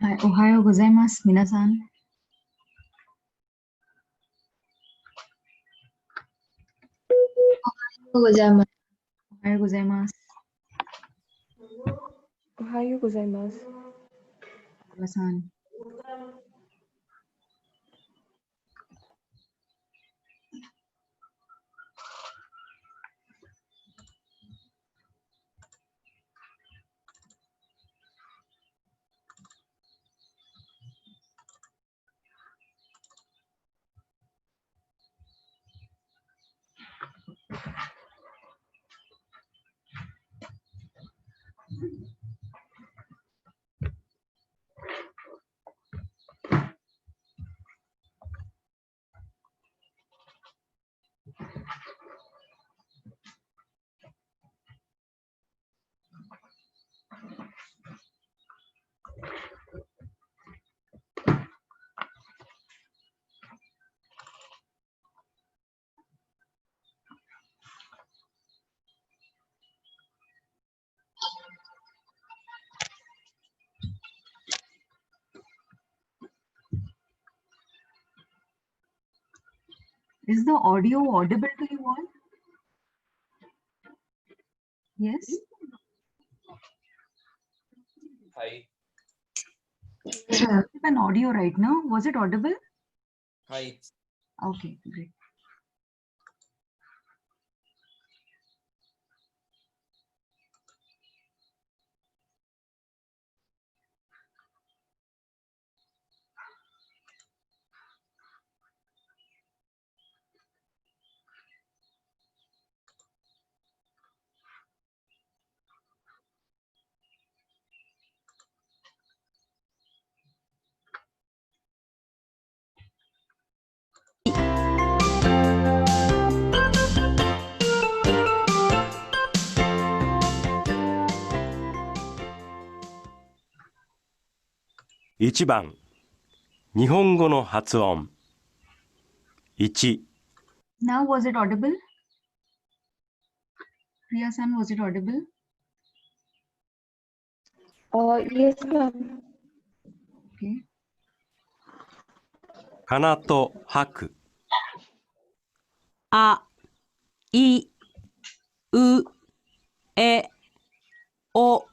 はい、おはようございます。皆さん。おはようございます。おはようございます。おはようございます。皆さん。Is the audio audible to you all? Yes? Hi. I have an audio right now. Was it audible? Hi. Okay, great.1番日本語の発音1 Now was it audible? Priya-san, was it audible? Yes, ma'am. Okay. かなと吐くあ、い、う、え、お、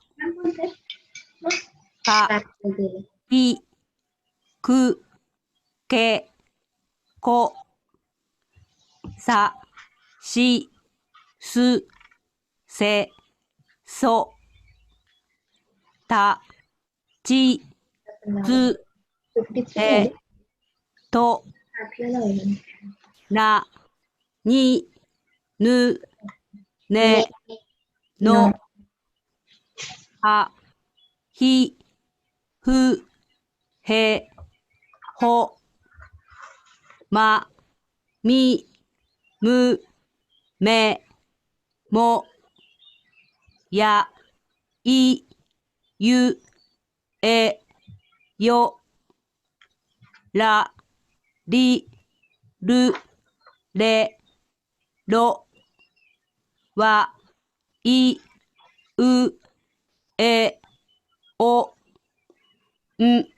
か、い、く、け、こ、さ、し、す、せ、そ、た、ち、つ、て、と、な、に、ぬ、ね、の、は、ひ、ふ、へ、ほ、ま、み、む、め、も、や、い、ゆ、え、よ、ら、り、る、れ、ろ、わ、い、う、え、お、ん、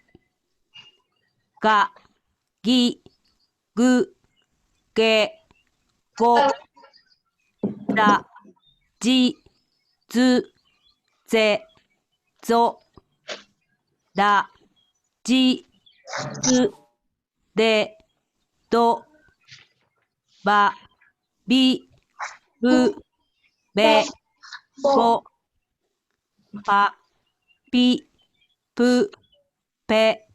が、ぎ、ぐ、げ、ご、ら、じ、ず、ぜ、ぞ、ら、じ、つ、で、ど、ば、び、ぶ、べ、ぼ、ぱ、ぴ、ぷ、ぺ、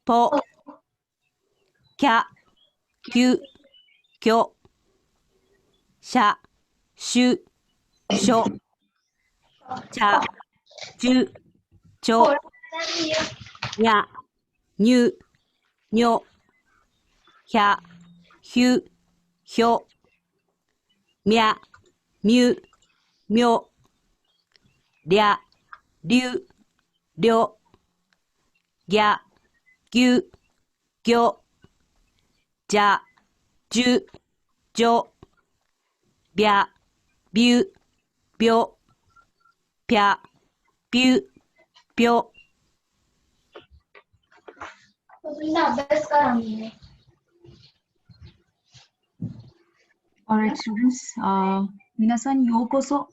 ぽ、きゃ、きゅ、きょ、しゃ、しゅ、しょ、ちゃ、ちゅ、ちょ、にゃ、にゅ、にょ、ひゃ、ひゅ、ひょ、みゃ、みゅ、みょ、りゃ、りゅ、りょ、ぎゃ、ぎゅ、ぎょ、じゃ、じゅ、じょ、びゃ、びゅ、びょ、ぴゃ、ぴゅ、ぴょ、All right, students. Minasan, yokoso.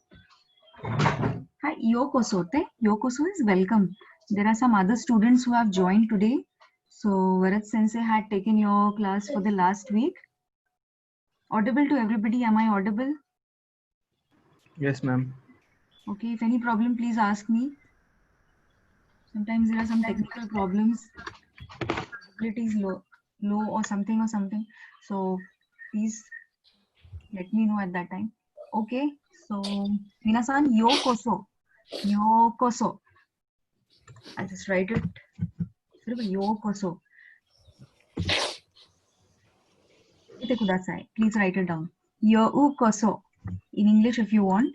Hi, yokoso. Yokoso is welcome. There are some other students who have joined today. So, Varat Sensei had taken your class for the last week. Audible to everybody? Am I audible? Yes, ma'am. Okay, if any problem, please ask me. Sometimes there are some technical problems. Visibility is low or something. So, please let me know at that time. Okay, so minasan yokoso. Yokoso. I'll just write it. Yokoso. Please write it down. Yokoso. In English, if you want.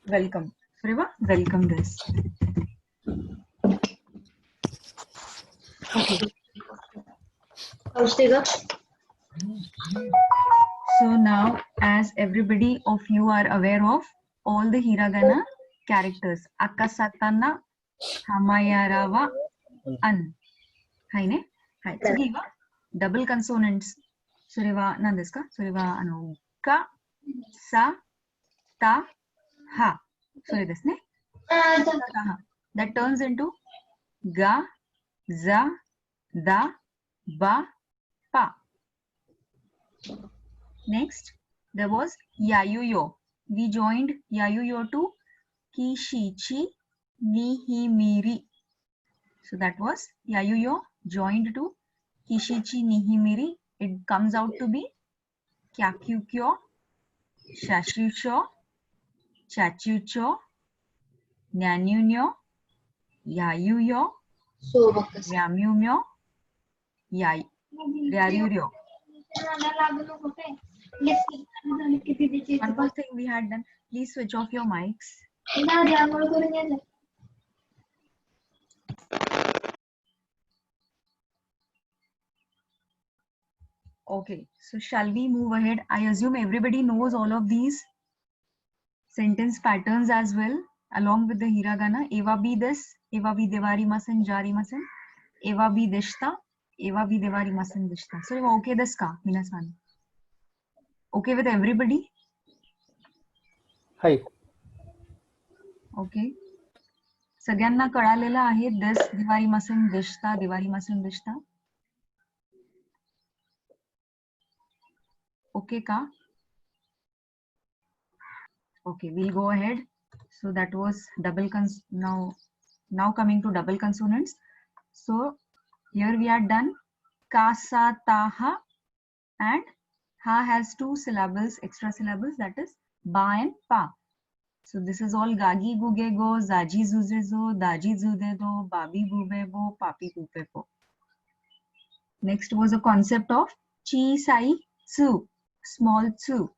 Welcome. Suriva, welcome this. Okay. So now, as everybody of you are aware of all the hiragana characters, akasatana, hamayarawa, an. Haine? Hai. Sugiva, double consonants. Suriva, nandeska. Suriva, anu, ka, sa, ta, ha. Sorry, this ne? That turns into ga, za, da, ba, pa. Next, there was yayuyo. We joined yayuyo to kishichi nihimiri. So that was yayuyo joined to kishichi nihimiri. It comes out to be kyakyukyo, shashyucho, chachucho, nyanyunyo, yayuyo, ryamyumyo, ryaruryo. One more thing we had done. Please switch off your mics. Okay, so shall we move ahead? I assume everybody knows all of these sentence patterns as well, along with the hiragana. Eva bi des, eva bi devarimasen, jarimasen, eva bi deshta, eva bi devarimasen deshta. So, okay, this ka, minasan. Okay with everybody? Hi. Okay. सगळ्यांना कळालेलं आहे दस दिवाळीपासून दिसता okay ka? Okay, we'll go ahead. So that was double now coming to double consonants. So here we are done ka, sa, ta, ha, and ha has two syllables, extra syllables, that is ba and pa. So this is all gagi guge go, zaji zuze zo, daji zude do, babi bube bo, papi pupe po. Next was a concept of chi sai tsu, small tsu.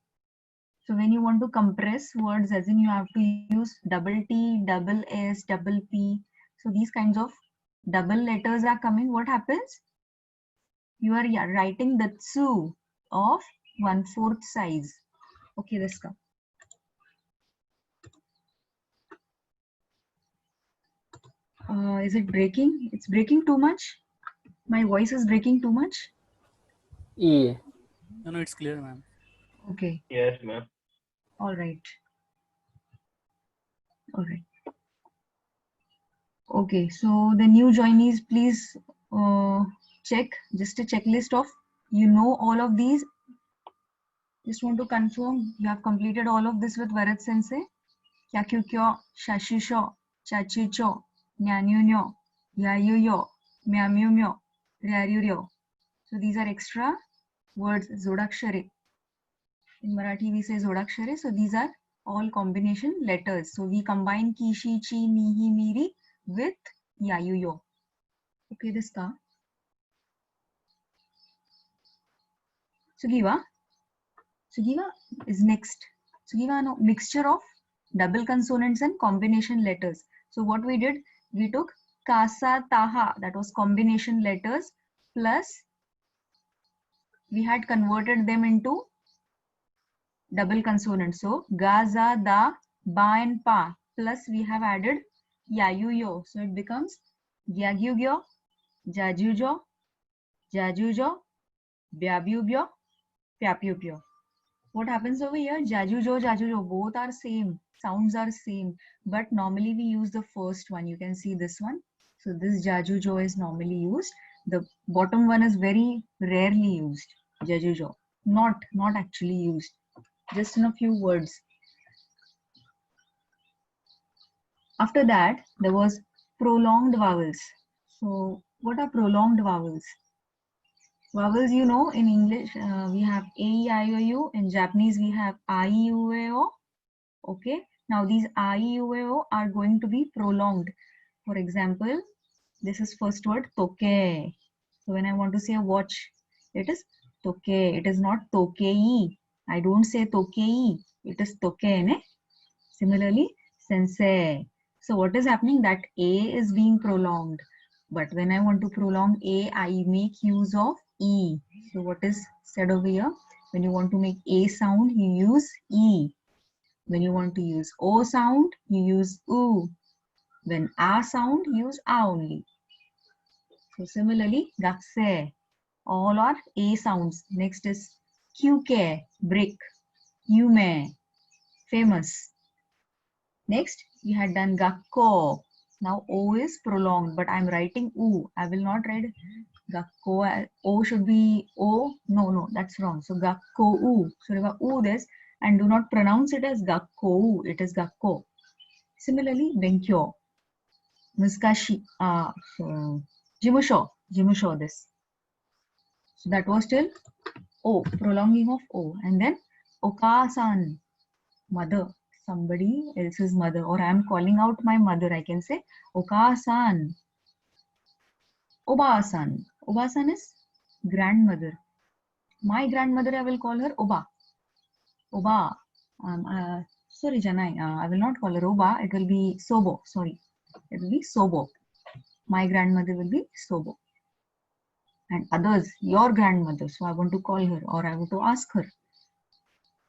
So when you want to compress words, as in you have to use double T, double S, double P. So these kinds of double letters are coming. What happens? You are writing the tsu of 1/4 size. Okay, let's go. Is it breaking? It's breaking too much. My voice is breaking too much. Yeah. No, it's clear, ma'am. Okay. Yes, ma'am. All right. All right. Okay. So the new joinees, please check just a checklist of all of these. Just want to confirm you have completed all of this with Varat Sensei. Kyakyukyo, shashisho, chachicho, nyanyunyo, yayuyo, myamyumyo, ryaruryo. So these are extra words, zodakshare. In Marathi we say zodakshare. So these are all combination letters. So we combine kishi, chi, nihi, miri with yayuyo. Okay, this ka. Sugiva. Sugiva is next. Sugiva, no, mixture of double consonants and combination letters. So what we did, we took kasa, taha, that was combination letters, plus we had converted them into double consonants. So ga, za, da, ba and pa, plus we have added Yayuyo. So it becomes Gyagyugyo, Jajujo, Jajujo, Byabubyo, Pyapyupyo. What happens over here? Jajujo, Jajujo, both are same. Sounds are same. But normally we use the first one. You can see this one. So this Jajujo is normally used. The bottom one is very rarely used. Jajujo. Not actually used. Just in a few words. After that, there was prolonged vowels. So what are prolonged vowels? Vowels, you know, in English, we have A, E, I, O, U. In Japanese, we have I, E, U, A, O. Okay. Now, these I, E, U, A, O are going to be prolonged. For example, this is first word, toke. So when I want to say a watch, it is toke. It is not tokei. I don't say tokei. It is toke. Ne? Similarly, sensei. So what is happening? That A is being prolonged. But when I want to prolong A, I make use of E. So what is said over here? When you want to make A sound, you use E. When you want to use O sound, you use U. When A sound, you use A only. So similarly, gakse, all are A sounds. Next is kyuke, brick, yume, famous. Next, we had done gakko. Now O is prolonged, but I'm writing U. I will not write gakko. O should be O. No, that's wrong. So gakko U. So remember U this, and do not pronounce it as gakko U. It is gakko. Similarly, benkyo, muskashi, jimusho this. So that was till O, prolonging of O, and then okasan, mother. Somebody else's mother, or I am calling out my mother, I can say Oka-san, Oba-san. Oba-san is grandmother. My grandmother, I will call her Oba. Oba. Sorry, Janai, I will not call her Oba. It will be Sobo. Sorry, it will be Sobo. My grandmother will be Sobo. And others, your grandmother. So I want to call her, or I want to ask her.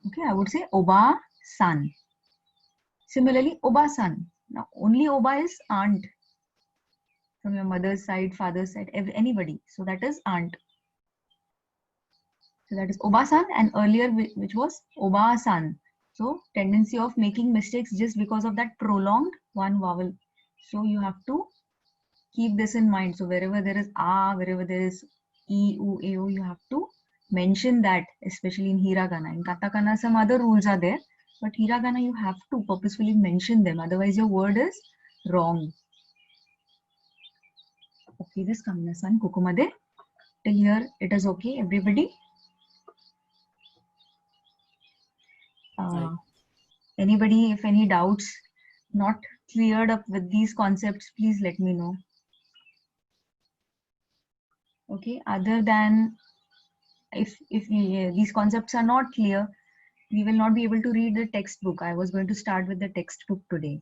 Okay, I would say Oba-san. Similarly, Oba-san. Now, only Oba is aunt. From your mother's side, father's side, anybody. So that is aunt. So that is Oba-san, and earlier which was Oba-san. So tendency of making mistakes just because of that prolonged one vowel. So you have to keep this in mind. So wherever there is A, wherever there is E, U, A, O, you have to mention that, especially in hiragana. In katakana, some other rules are there. But hiragana, you have to purposefully mention them. Otherwise, your word is wrong. Okay, this Kamina-san, Kokomade. Till here, it is okay, everybody? Anybody, if any doubts, not cleared up with these concepts, please let me know. Okay, other than if these concepts are not clear, we will not be able to read the textbook. I was going to start with the textbook today.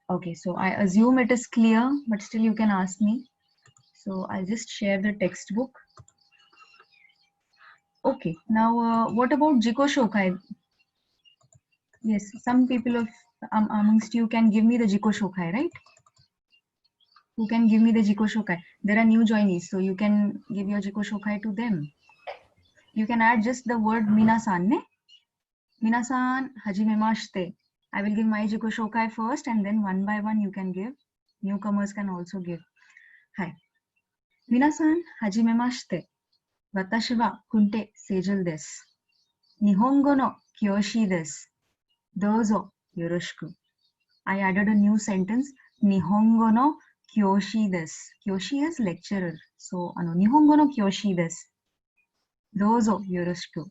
Okay, so I assume it is clear, but still you can ask me. So I'll just share the textbook. Okay, now what about Jiko Shokai? Yes, some people of amongst you can give me the Jiko Shokai, right? Who can give me the Jiko Shokai? There are new joinees, so you can give your Jiko Shokai to them. You can add just the word Minasan, ne? Minasan, hajimemashite. I will give my Jiko Shokai first, and then one by one you can give. Newcomers can also give. Hi. Minasan, hajimemashite. Watashi wa Kunte Sejal desu. Nihongo no Kyoshi desu. Dozo yoroshiku. I added a new sentence. Nihongo no Kyoshi desu. Kyoshi is lecturer. So, Nihongo no Kyoshi desu. Dozo yoroshiku.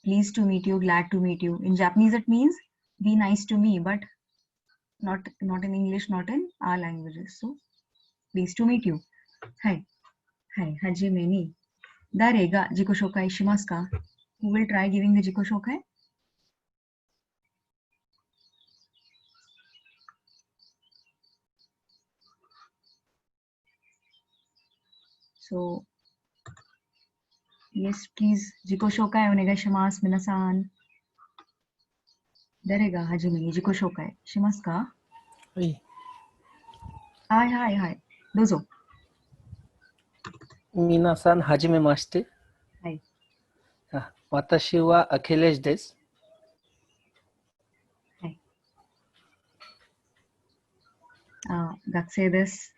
Pleased to meet you, glad to meet you. In Japanese, it means be nice to me, but not in English, not in our languages. So, pleased to meet you. Hi. Hi, hajime ni. Dare ga jiko shokai shimasu ka? Who will try giving the jiko shokai? So, yes, please, jiko shokai onegai shimasu, minasan. 誰がはじめに自己紹介しますか？はい。はいはいはい。どうぞ。皆さん、はじめまして。はい。私はアキレシです。はい。学生です。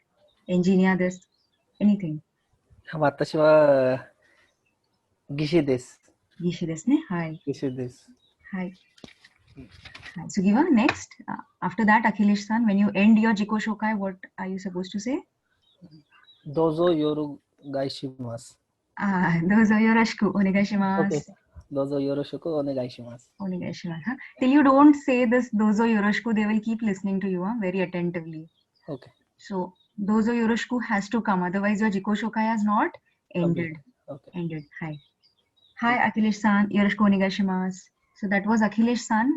エンジニアです。anything。私は技師です。技師ですね。はい。技師です。はい。はい。次は next. After that, Akhilesh san, when you end your Jiko Shokai, what are you supposed to say? どうぞよろ願いします。どうぞよろしくお願いしま OK す。どうぞよろしくお願いします。お願いします。Till you don't say this, どうぞよろしく, they will keep listening to you very attentively. OK So, どうぞよろしく has to come. Otherwise, your Jiko Shokai has not ended. OK Ended. Hi. Hi, Akhilesh san. よろしくお願いします. So, that was Akhilesh san.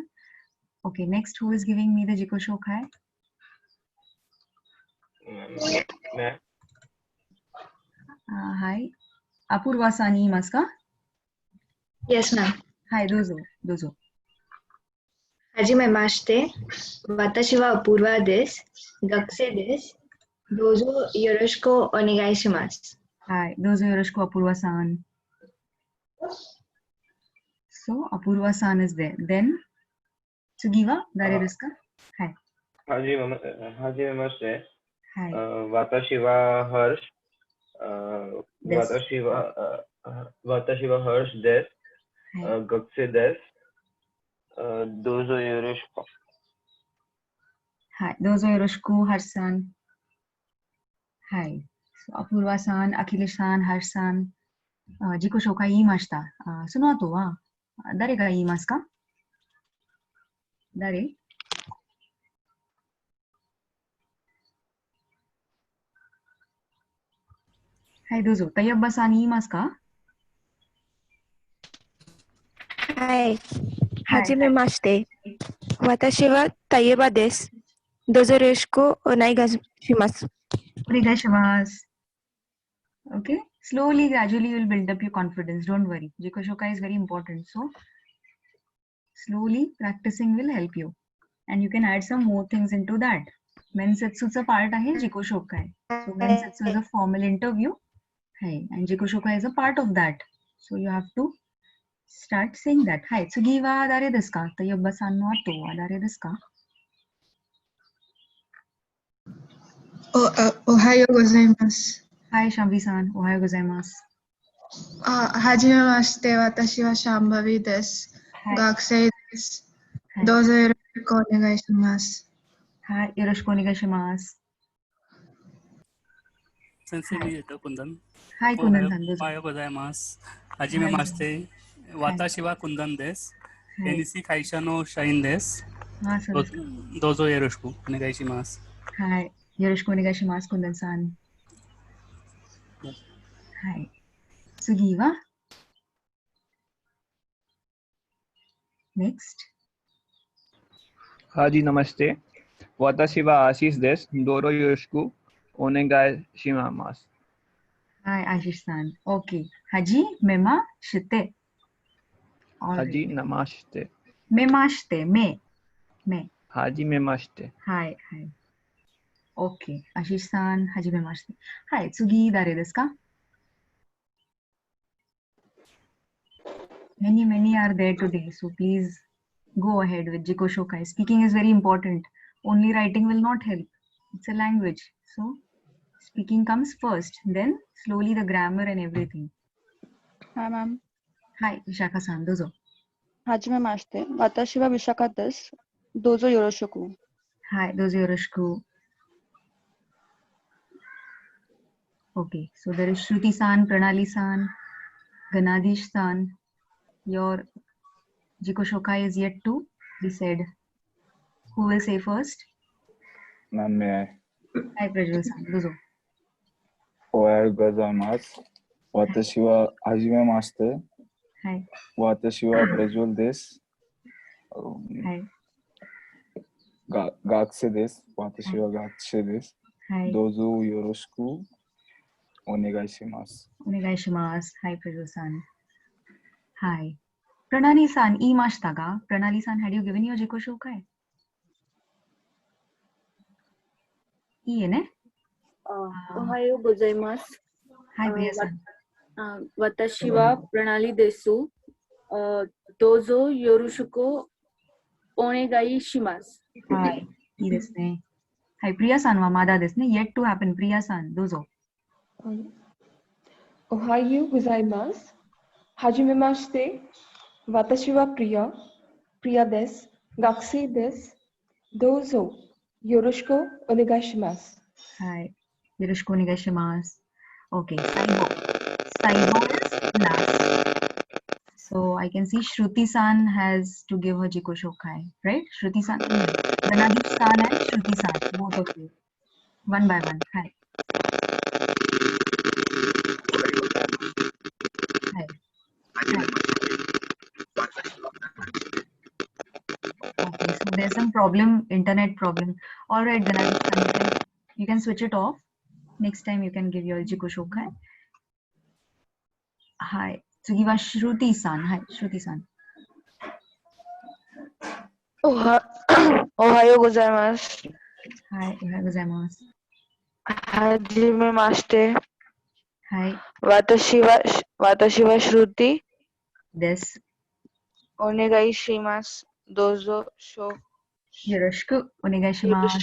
Okay, next, who is giving me the Jiko Shokai? Hi. Apurva san 言いますか? Yes, ma'am. はい、どうぞ、どうぞ。はじめまして。私はアプーバです。学生です。どうぞよろしくお願いします。はい、どうぞよろしく、Apurva san. So, Apurva san is there. Then, 次は誰ですか? はい。はじめまして。はい。私はハルシ。です。私はハルシです。はい。学生です。どうぞよろしく。はい。どうぞよろしく、ハルさん。はい。So, Apurva san, Akhilesh san, Harsh san、自己紹介言いました。その後は、誰が言いますか？誰？はい、どうぞ。タヤッバさん言いますか？はい。はいはじめまして。私はタイエバです。どうぞよろしくお願いします。お願いします。Okay? Slowly, gradually, you will build up your confidence. Don't worry. Jiko Shokai is very important. So, slowly practicing will help you. And you can add some more things into that. Mensetsu is a part of Jiko Shokai. So, Mensetsu is a formal interview. Hey, and Jiko Shokai is a part of that. So, you have to start saying that. Hi, tsugi wa dare desu ka? Tayobba-san no ato wa dare desu ka? おはようございます。はい、シャンビさん、おはようございます。はじめまして、私はシャンバビです。はい、学生です。はい、どうぞよろしくお願いします。はい、よろしくお願いします。先生、見えた、くんだん。はい、くんだんさん、どうぞ。おはようございます。はじめまして。私はくんだんです。NC 会社の社員です。どうぞよろしくお願いします。はい。よろしくお願いします、くんだんさん。はい。次は Next。はじ、ナマステ。私はアシスです。どうぞよろしくお願いします。はい、アシスさん。OK。はじめまして。はじめまして。めまして、め。はじめまして。はい、はい。OK。アシスさん、はじめまして。はい、次誰ですか？ Many are there today, so please go ahead with Jiko Shokai. Speaking is very important. Only writing will not help. It's a language. So, speaking comes first, then slowly the grammar and everything. Hi, ma'am. Hi, Vishakha-san, どうぞ。はじめまして。私はVishakhaです。どうぞよろしく。はい、どうぞよろしく。Okay, so there is Shruti-san, Pranali-san, Ganadish-san. Your Jiko Shokai is yet to be said. Who will say first? Ma'am, may I? Hi, Prajwal-san, どうぞ。おはようございます。私ははじめまして。はい。私はプレジョルです。はい。学生です。私は学生です。はい。どうぞよろしくお願いします。お願いします。はい、プレジョルさん。はい。Pranali-san, iimashita ga? Pranali-san, had you given your Jiko Shokai? Ii ne? おはようございます。 Hi, Priya-san. 私はプラナリです。どうぞよろしくお願いします。はい、いいですね。はい、Priya-san はまだですね。Yet to happen. Priya-san、どうぞ。おはようございます。はじめまして。私はプリアです。学生です。どうぞよろしくお願いします。はい、よろしくお願いします。Okay, Saibo. Saibo is last. So I can see Shruti-san has to give her Jiko Shokai, right? Shruti-san, Danadeep-san and Shruti-san, both of you. One by one. Hi. Hi. Hi. Okay, so there's some problem, internet problem. All right, Danadeep-san, you can switch it off. Next time you can give your Jiko Shokai. Hi. 次は Shruti-san. はい、Shruti-san。おはようございます。はい、おはようございます。はじめまして。はい。私はShrutiです。お願いします。どうぞよろしくお願いします。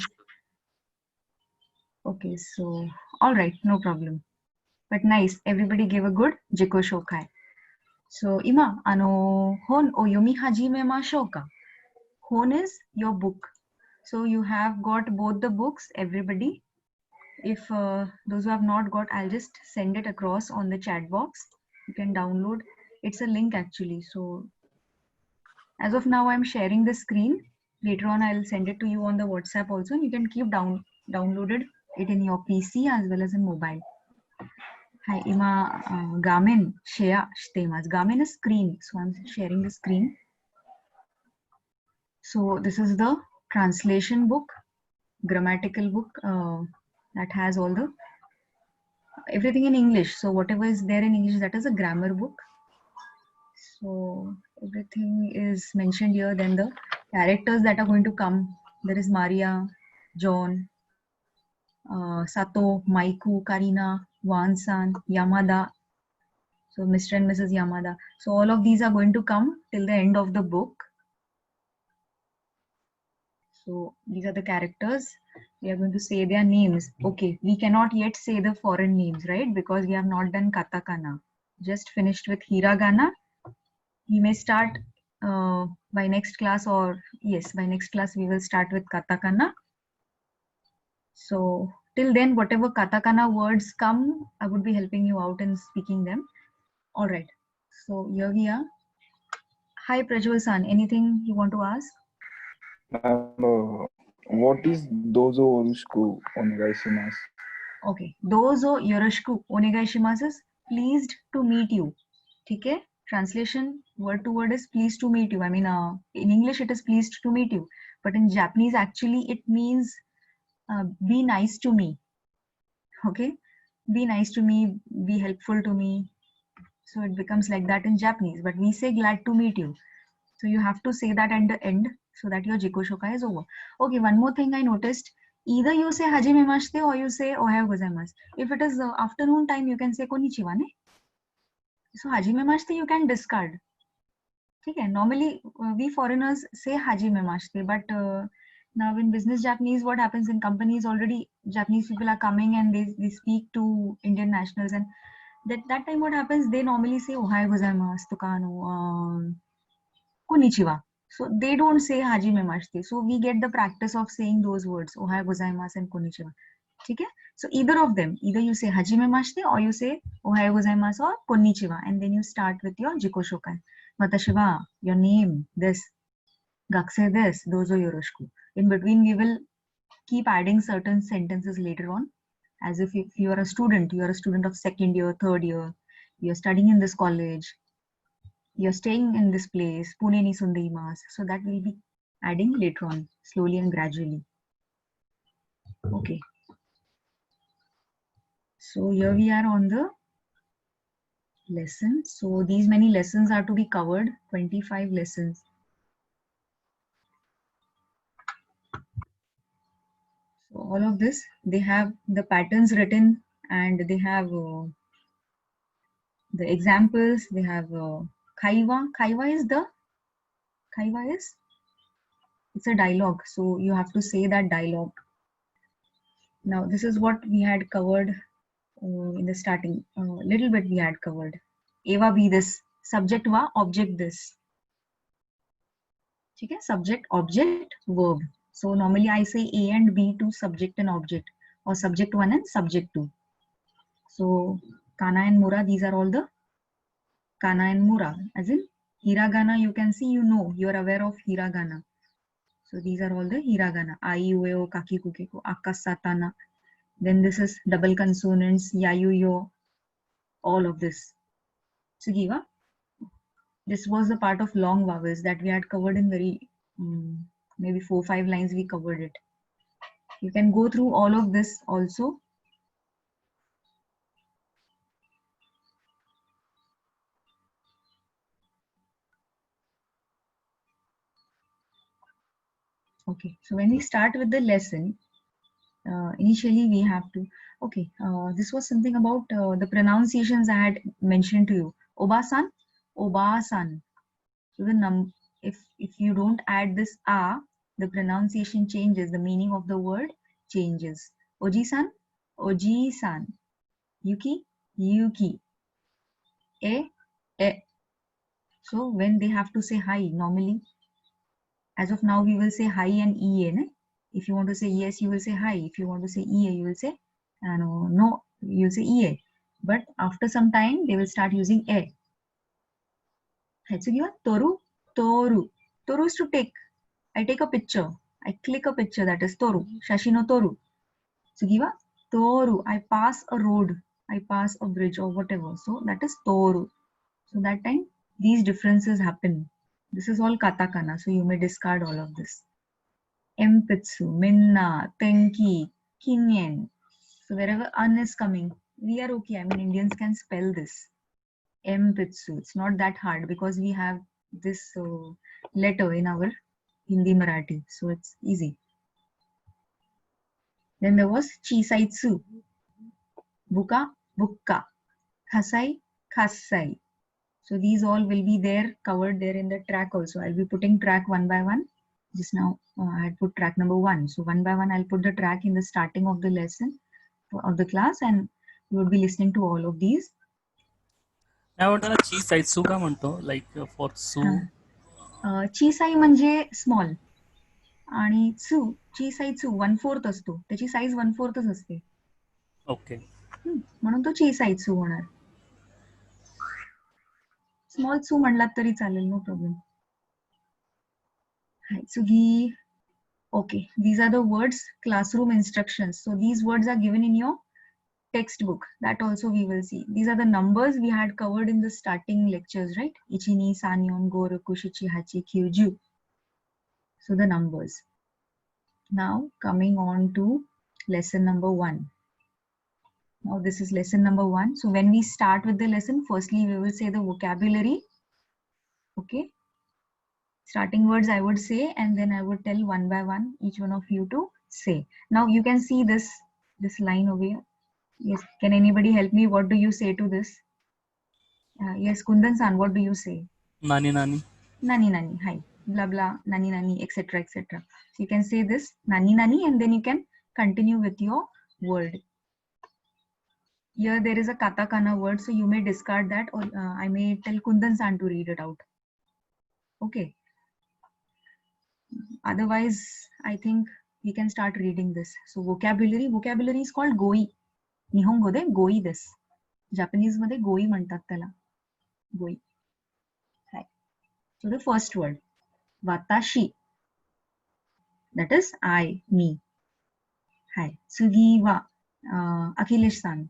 Okay, so all right, no problem. But nice, everybody gave a good Jiko Shokai. So 今本を読み始めましょうか。本 is your book. So you have got both the books, everybody. If those who have not got, I'll just send it across on the chat box. You can download. It's a link actually. So as of now, I'm sharing the screen. Later on, I'll send it to you on the WhatsApp also. You can keep downloaded it in your PC as well as in mobile. Hi, ima Gamen share shiteimasu. Gamen is screen. So I'm sharing the screen. So this is the translation book, grammatical book that has all the everything in English. So whatever is there in English, that is a grammar book. So everything is mentioned here. Then the characters that are going to come. There is Maria, John, Sato, Maiku, Karina, Wan-san, Yamada. So Mr. and Mrs. Yamada. So all of these are going to come till the end of the book. So these are the characters. We are going to say their names. Okay, we cannot yet say the foreign names, right? Because we have not done katakana. Just finished with hiragana. We may start by next class, or yes, by next class we will start with katakana. So till then, whatever katakana words come, I would be helping you out in speaking them. All right. So here we are. Hi, Prajwal-san. Anything you want to ask? What is dozo yoroshiku onegai shimasu? Okay. Dozo yoroshiku onegai shimasu is pleased to meet you. Okay? Translation word to word is pleased to meet you. I mean, in English it is pleased to meet you. But in Japanese, actually, it means be nice to me. Okay? Be nice to me, be helpful to me. So it becomes like that in Japanese. But we say glad to meet you. So you have to say that at the end so that your Jiko Shokai is over. Okay, one more thing I noticed. Either you say hajime mashite or you say ohayo gozaimasu. If it is afternoon time, you can say konnichiwa, ne? So hajime mashite you can discard. Okay, normally we foreigners say hajime mashite, but now in business Japanese, what happens in companies already Japanese people are coming and they speak to Indian nationals, and that time what happens, they normally say ohayo gozaimasu, tukano, konnichiwa. So they don't say hajime mashite. So we get the practice of saying those words, ohayo gozaimasu and konnichiwa. Okay? So either of them, either you say hajime mashite or you say ohayo gozaimasu or konnichiwa, and then you start with your Jiko Shokai. Watashi wa, your name, this, gakusei this, dozo yoroshiku. In between, we will keep adding certain sentences later on, as if you are a student of second year, third year, you're studying in this college, you're staying in this place, Pune ni sundaimasu. So that will be adding later on, slowly and gradually. Okay. So here we are on the lesson. So these many lessons are to be covered, 25 lessons. So all of this, they have the patterns written and they have the examples. They have Kaiwa. Kaiwa is it's a dialogue. So you have to say that dialogue. Now this is what we had covered in the starting. Little bit we had covered. Eva be this, subject va, object this. Okay, subject, object, verb. So normally I say A and B to subject and object, or subject 1 and subject 2. So Kana and Mura, these are all the Kana and Mura. As in Hiragana, you can see, you know, you are aware of Hiragana. So these are all the Hiragana. Ai, ue, o, kaki, kukeko, akas, satana. Then this is double consonants, yayu, yo, all of this. Sugiva. This was the part of long vowels that we had covered in very, maybe 4-5 lines we covered it. You can go through all of this also. Okay, so when we start with the lesson, initially we have to, okay, this was something about the pronunciations I had mentioned to you. Obasan, Obasan. So the if you don't add this a, the pronunciation changes, the meaning of the word changes. Oji-san, Oji-san. Yuki, Yuki. E. So when they have to say hi, normally, as of now, we will say hi and EA. Ne? If you want to say yes, you will say hi. If you want to say EA, you will say no, you will say EA. But after some time, they will start using E. So give Toru, Toru. Toru is to take. I take a picture. I click a picture, that is Toru. Shashino Toru. So give Toru. I pass a road. I pass a bridge or whatever. So that is Toru. So that time, these differences happen. This is all katakana, so you may discard all of this. Empitsu, Minna, Tenki, Kinyen. So wherever an is coming, we are okay. I mean, Indians can spell this. Empitsu. It's not that hard because we have this letter in our Hindi Marathi, so it's easy. Then there was Chisaitsu, Buka, Bukka, Khasai, Khasai. So these all will be there, covered there in the track also. I'll be putting track one by one. Just now I had put track number 1. So one by one I'll put the track in the starting of the lesson, of the class, and you will be listening to all of these. Now the Chisaitsu का म्हणतो, like for su. Chisai म्हणजे small. आणि su, Chisaitsu 1/4 असतो. त्याची size 1/4 असते. Okay. म्हणून तो Chisaitsu होणार. Small su म्हणलात तरी चालेल, no problem. Haitsugi. Okay, these are the words, classroom instructions. So these words are given in your textbook. That also we will see. These are the numbers we had covered in the starting lectures, right? Ichini, Sanyon, Goru, Kushichi, Hachi, Kyuju. So the numbers. Now coming on to lesson number 1. Now this is lesson number 1. So when we start with the lesson, firstly we will say the vocabulary. Okay. Starting words I would say, and then I would tell one by one each one of you to say. Now you can see this line over here. Yes, can anybody help me? What do you say to this? Yes, Kundan-san, what do you say? Nani nani. Nani nani, hi. Blah blah, nani nani, etc. etc. So you can say this nani nani, and then you can continue with your word. Here there is a katakana word, so you may discard that, or I may tell Kundan-san to read it out. Okay. Otherwise, I think we can start reading this. So vocabulary is called goi. Nihongo de goi desu. Japanese made goi म्हणतात त्याला. Goi. Hi. So the first word, watashi. That is I, me. Hi. Tsugi wa, Akhilesh-san.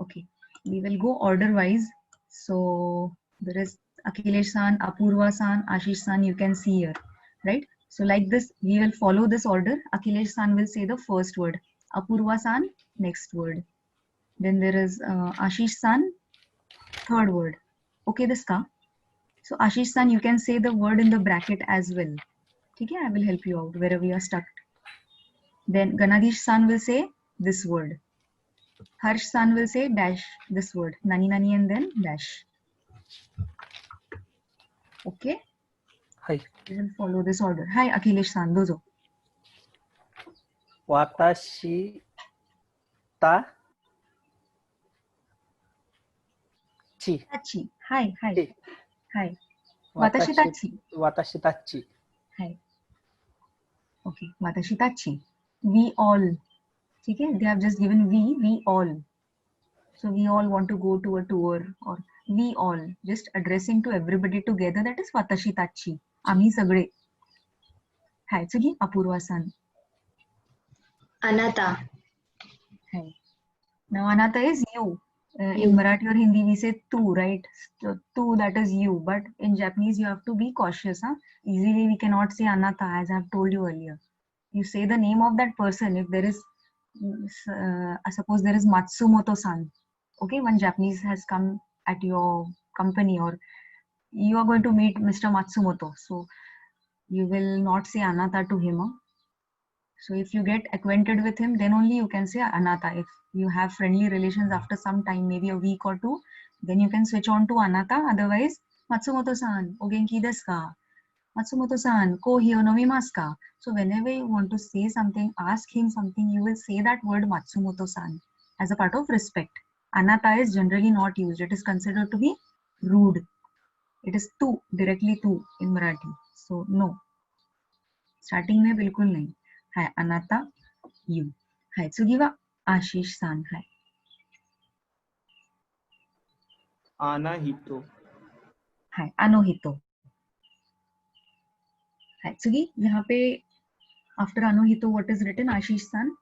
Okay. We will go order wise. So there is Akhilesh-san, Apurva-san, Ashish-san, you can see here, right? So like this, we will follow this order. Akhilesh-san will say the first word. Apurva-san, next word. Then there is Ashish-san, third word. Okay, this ka? So Ashish-san, you can say the word in the bracket as well. Okay, I will help you out wherever you are stuck. Then Ganadish-san will say this word. Harsh-san will say dash this word. Nani nani and then dash. Okay? Hi. We will follow this order. Hi, Akhilesh-san, dozo. Watashi ta chi. Tachi. Hi. Hi. Watashi tachi. Watashi tachi. Hi. Okay. Watashi tachi. We all. Okay? They have just given we all. So we all want to go to a tour, or we all, just addressing to everybody together. That is watashi tachi. Ami sagre. Hi. Tsugi, Apurva-san. Anata. Hi. Now Anata is you. In Marathi or Hindi we say tu, right? So tu, that is you. But in Japanese you have to be cautious. Huh? Easily we cannot say Anata, as I have told you earlier. You say the name of that person. If there is, suppose there is Matsumoto-san. Okay, one Japanese has come at your company, or you are going to meet Mr. Matsumoto. So you will not say Anata to him. Huh? So if you get acquainted with him, then only you can say Anata. If you have friendly relations after some time, maybe a week or two, then you can switch on to Anata. Otherwise, Matsumoto-san, o genki desu ka? Matsumoto-san, kohi o nomimasu ka? So whenever you want to say something, ask him something, you will say that word Matsumoto-san as a part of respect. Anata is generally not used. It is considered to be rude. It is tu, directly tu in Marathi. So no. Starting mein bilkul nahi. Hi, Anata, you. Hi, Tsugiwa, Ashish-san. Hi. Anahito. Hi, Anohito. Hi, Tsugi, यहाँ पे after Anohito, what is written, Ashish-san?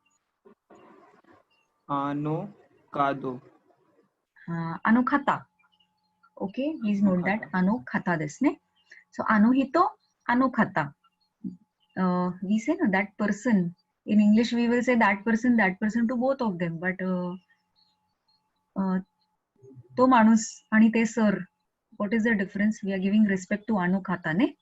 Anokado. Anokhata. Okay, please note that Anokhata desu ne. So Anohito, Anokhata. We say no, that person. In English, we will say that person to both of them. But to manus ani te sir. What is the difference? We are giving respect to Anokhata ne.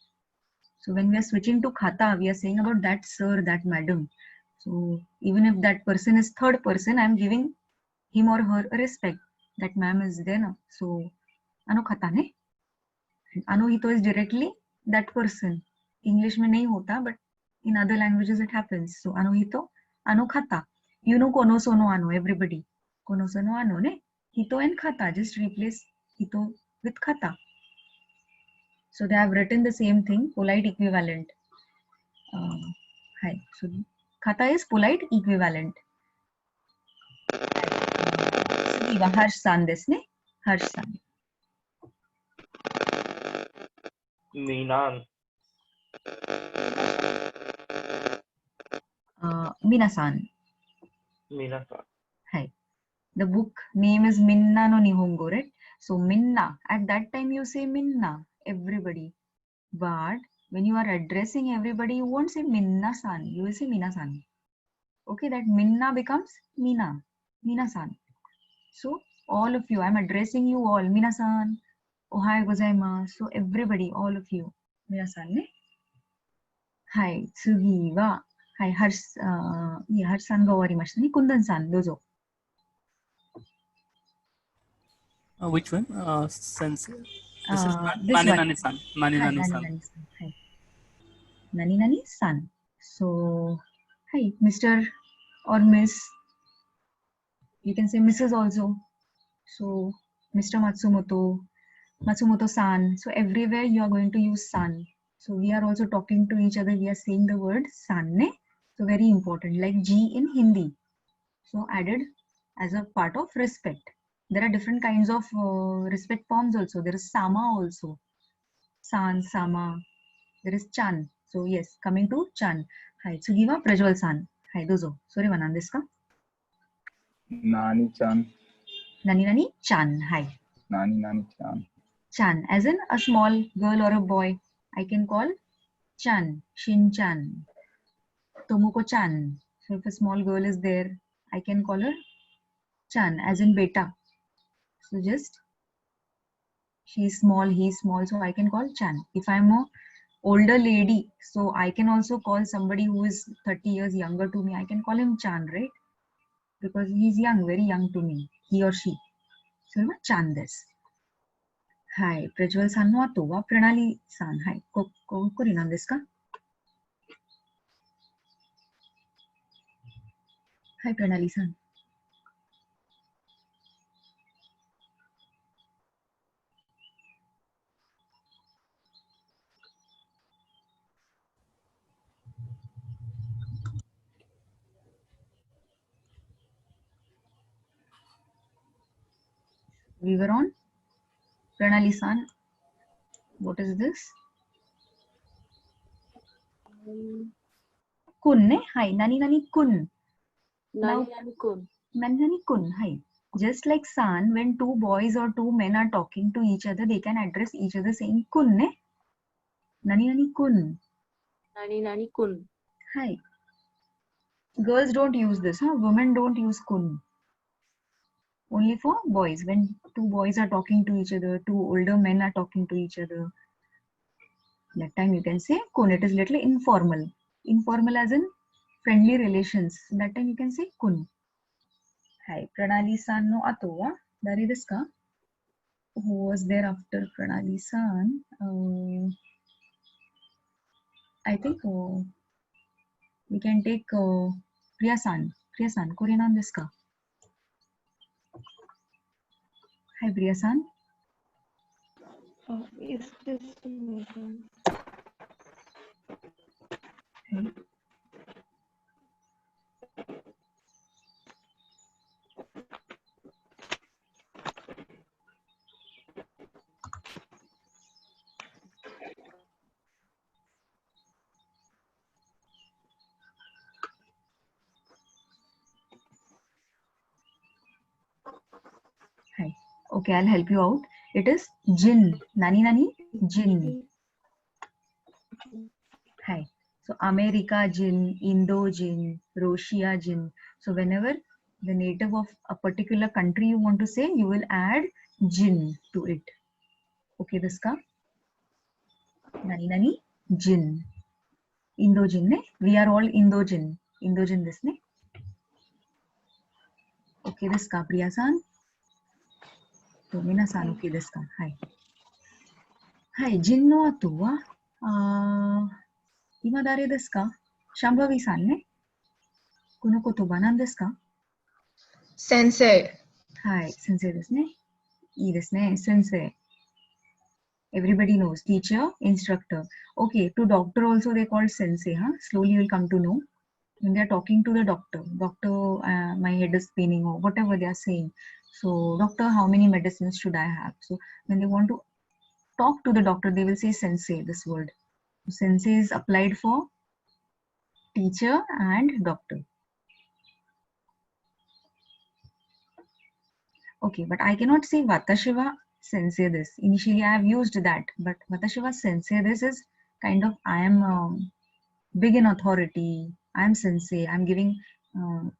So when we are switching to khata, we are saying about that sir, that madam. So even if that person is third person, I am giving him or her a respect. That ma'am is there now. So Anokhata ne. Anohito is directly that person. English mein nahi hota, but in other languages it happens. So Anohito, Anokhata. You know kono sono ano, everybody. Kono sono ano ne. Hito and khata. Just replace hito with khata. So they have written the same thing, polite equivalent. Hi. So khata is polite equivalent. So Harsh-san desu ne. Harsh-san. Minan. Minasan. Minasan. Hi. The book name is Minna no Nihongo, right? So Minna, at that time you say Minna, everybody. But when you are addressing everybody, you won't say Minna-san, you will say Mina-san. Okay, that Minna becomes Mina, Mina-san. So all of you, I'm addressing you all, Mina-san, ohayou gozaimasu. So everybody, all of you, Mina-san ne. Hi, tsugi wa, hi, Harsh-san ga owarimashita ne. Kundan-san, dozo. Which one? Since this is This Nani one. Nani San. Nani Hi, Nani San. Hi. Nani Nani San. So, hi, Mr. or Miss. You can say Mrs. also. So, Mr. Matsumoto, Matsumoto-san. So, everywhere you are going to use san. So, we are also talking to each other. We are saying the word san. Ne? So, very important. Like G in Hindi. So, added as a part of respect. There are different kinds of respect forms also. There is sama also. San, sama. There is chan. So yes, coming to chan. Hi, Tsugiwa Prajwal-san. Hi, dozo. Sorry, Vanan desu ka? Nani-chan. Nani chan. Hi. Nani-chan. Chan, as in a small girl or a boy. I can call chan, Shin-chan, Tomoko-chan. So if a small girl is there, I can call her Chan, as in beta. So just she is small, he is small, so I can call Chan. If I'm a older lady, so I can also call somebody who is 30 years younger to me. I can call him Chan, right? Because he's young, very young to me, he or she. So Chan desu. Hi, Prajwal san no ato wa Pranali san. Hi, kori nan desu ka? Hi, Pranali san. We were on Pranali san. What is this? Kun, ne? Hi, nani nani kun. Nani nani kun. Nani nani kun. Hi. Just like san, when two boys or two men are talking to each other, they can address each other saying kun, ne? Nani nani kun. Nani nani kun. Hi. Girls don't use this, huh? Women don't use kun. Only for boys. When two boys are talking to each other, two older men are talking to each other, that time you can say kun. It is little informal. Informal as in friendly relations. That time you can say kun. Hi, Pranali san no ato wa dari desu ka? Who was there after Pranali san? I think we can take Priya san. Priya san, kore nan desu ka? Hi, Priya san. Is this movement? Hey. Hi. Okay, I'll help you out. It is jinn. Nani nani? Jinn. Hi. So America jinn, Indo jinn, Russia jinn. So whenever the native of a particular country you want to say, you will add jinn to it. Okay, this ka? Nani nani? Jinn. Indo jinn ne? We are all Indo jinn. Indo jinn this ne? Okay, this ka Priya san. Tomina san, okay, this ka. Hi. Hi, jinn no ato wa ima dare desu ka? Shambhavi san ne? Kono kotoba nan desu ka? Sensei. Hi, sensei desu ne? Ii desu ne, sensei. Everybody knows teacher, instructor. Okay, to doctor also they call sensei, huh? Slowly you will come to know. When they are talking to the doctor, my head is paining or whatever they are saying. So, doctor, how many medicines should I have? So, when they want to talk to the doctor, they will say sensei, this word. Sensei is applied for teacher and doctor. Okay, but I cannot say Vatashiva wa sensei this. Initially, I have used that, but Vatashiva wa sensei this is kind of I am big in authority. I am sensei. I am giving,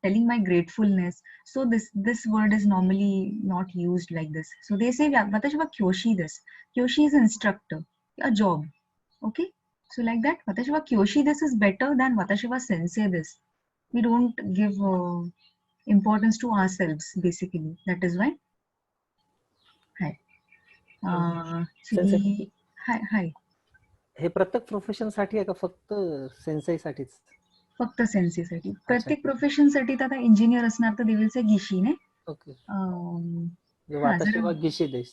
telling my gratefulness. So this word is normally not used like this. So they say Vatashiva wa kyoshi this. Kyoshi is instructor, a job. Okay. So like that, Vatashiva wa kyoshi this is better than Vatashiva wa sensei this. We don't give importance to ourselves basically. That is why. Hi. Sensei. Hi. हे प्रत्येक profession साठी आहे का फक्त सेन्सई साठीच? फक्त सेन्सई साठी. प्रत्येक profession साठी तर आता इंजिनियर असणार तर दे विल से गिशी ने. ओके. वाताशिवा गिशी देस.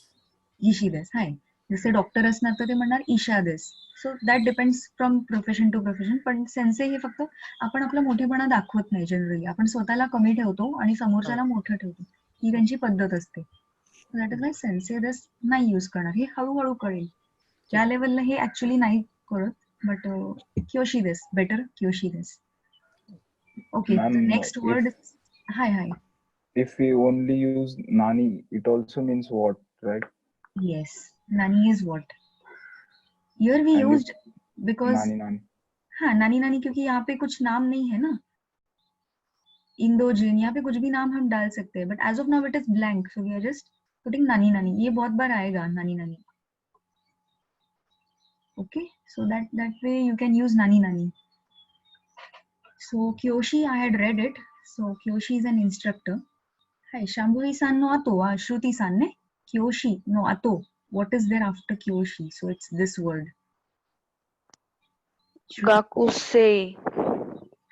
गिशी देस. हाय. जसे डॉक्टर असणार तर ते म्हणणार ईशा देस. So that depends from profession to profession. पण सेन्सई हे फक्त आपण आपला मोठेपणा दाखवत नाही जनरली. आपण स्वतःला कमी ठेवतो आणि समोरच्याला मोठं ठेवतो. ही त्यांची पद्धत असते. दॅट इज वाय सेन्सई देस नाही यूज करणार. हे हळूहळू कळेल. या लेवलला हे ऍक्च्युअली नाही कळत. बट क्योशी देस. बेटर क्योशी देस. Okay, the next word is hi. If we only use nani, it also means what, right? Yes, nani is what. Here we used because nani. हाँ nani क्योंकि यहाँ पे कुछ नाम नहीं है ना. इंदोजिन, यहाँ पे कुछ भी नाम हम डाल सकते हैं, but as of now it is blank, so we are just putting नानी नानी. ये बहुत बार आएगा नानी नानी. Okay, so that way you can use nani nani. So Kyoshi, I had read it. So Kyoshi is an instructor. Hi, Shambhavi-san no ato wa Shruti-san ne. Kyoshi no ato. What is there after Kyoshi? So it's this word. Gakuse.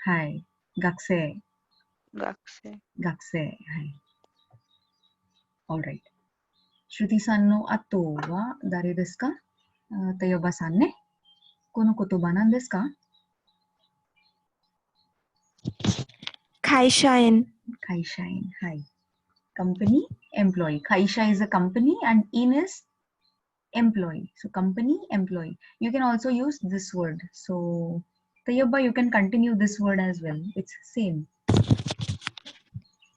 Hi, gakse. Gakuse. Gakse. Hi. All right. Shruti-san no ato wa dare desu ka? Tayoba-san ne. Kono kotoba nan desu ka? Kaishain. Kaishain. Hi. Company, employee. Kaisha is a company and in is employee. So company, employee. You can also use this word. So Tayyaba, you can continue this word as well. It's same.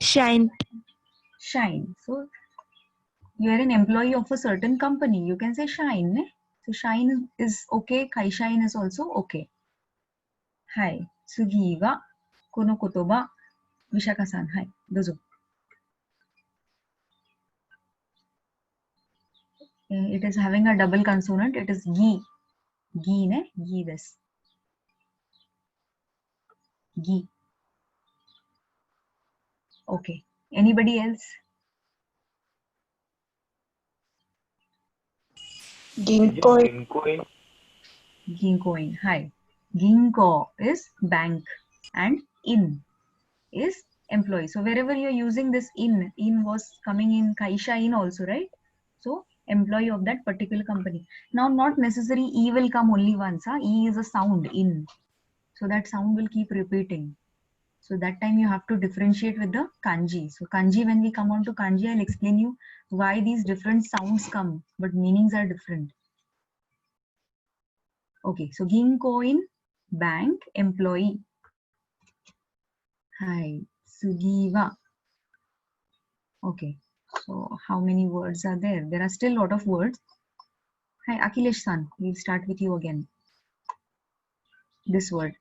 Shine. Shine. So you are an employee of a certain company. You can say shine. Ne? So shine is okay. Kaishain is also okay. Hi. Sugi wa kono kotoba Vishaka-san. Hi. Dozo. It is having a double consonant. It is gi. Gi ne? Gi desu. Gi. Okay. Anybody else? Ginkoin. Ginkoin. Hi. Ginko is bank and in is employee. So wherever you're using this in was coming in Kaisha in also, right? So employee of that particular company. Now not necessary E will come only once. Huh? E is a sound in. So that sound will keep repeating. So that time you have to differentiate with the kanji. So kanji, when we come on to kanji, I'll explain you why these different sounds come, but meanings are different. Okay, so Ginkoin, bank, employee. Hi, Sugiwa. Okay, so how many words are there? There are still a lot of words. Hi, Akhilesh-san, we'll start with you again. This word.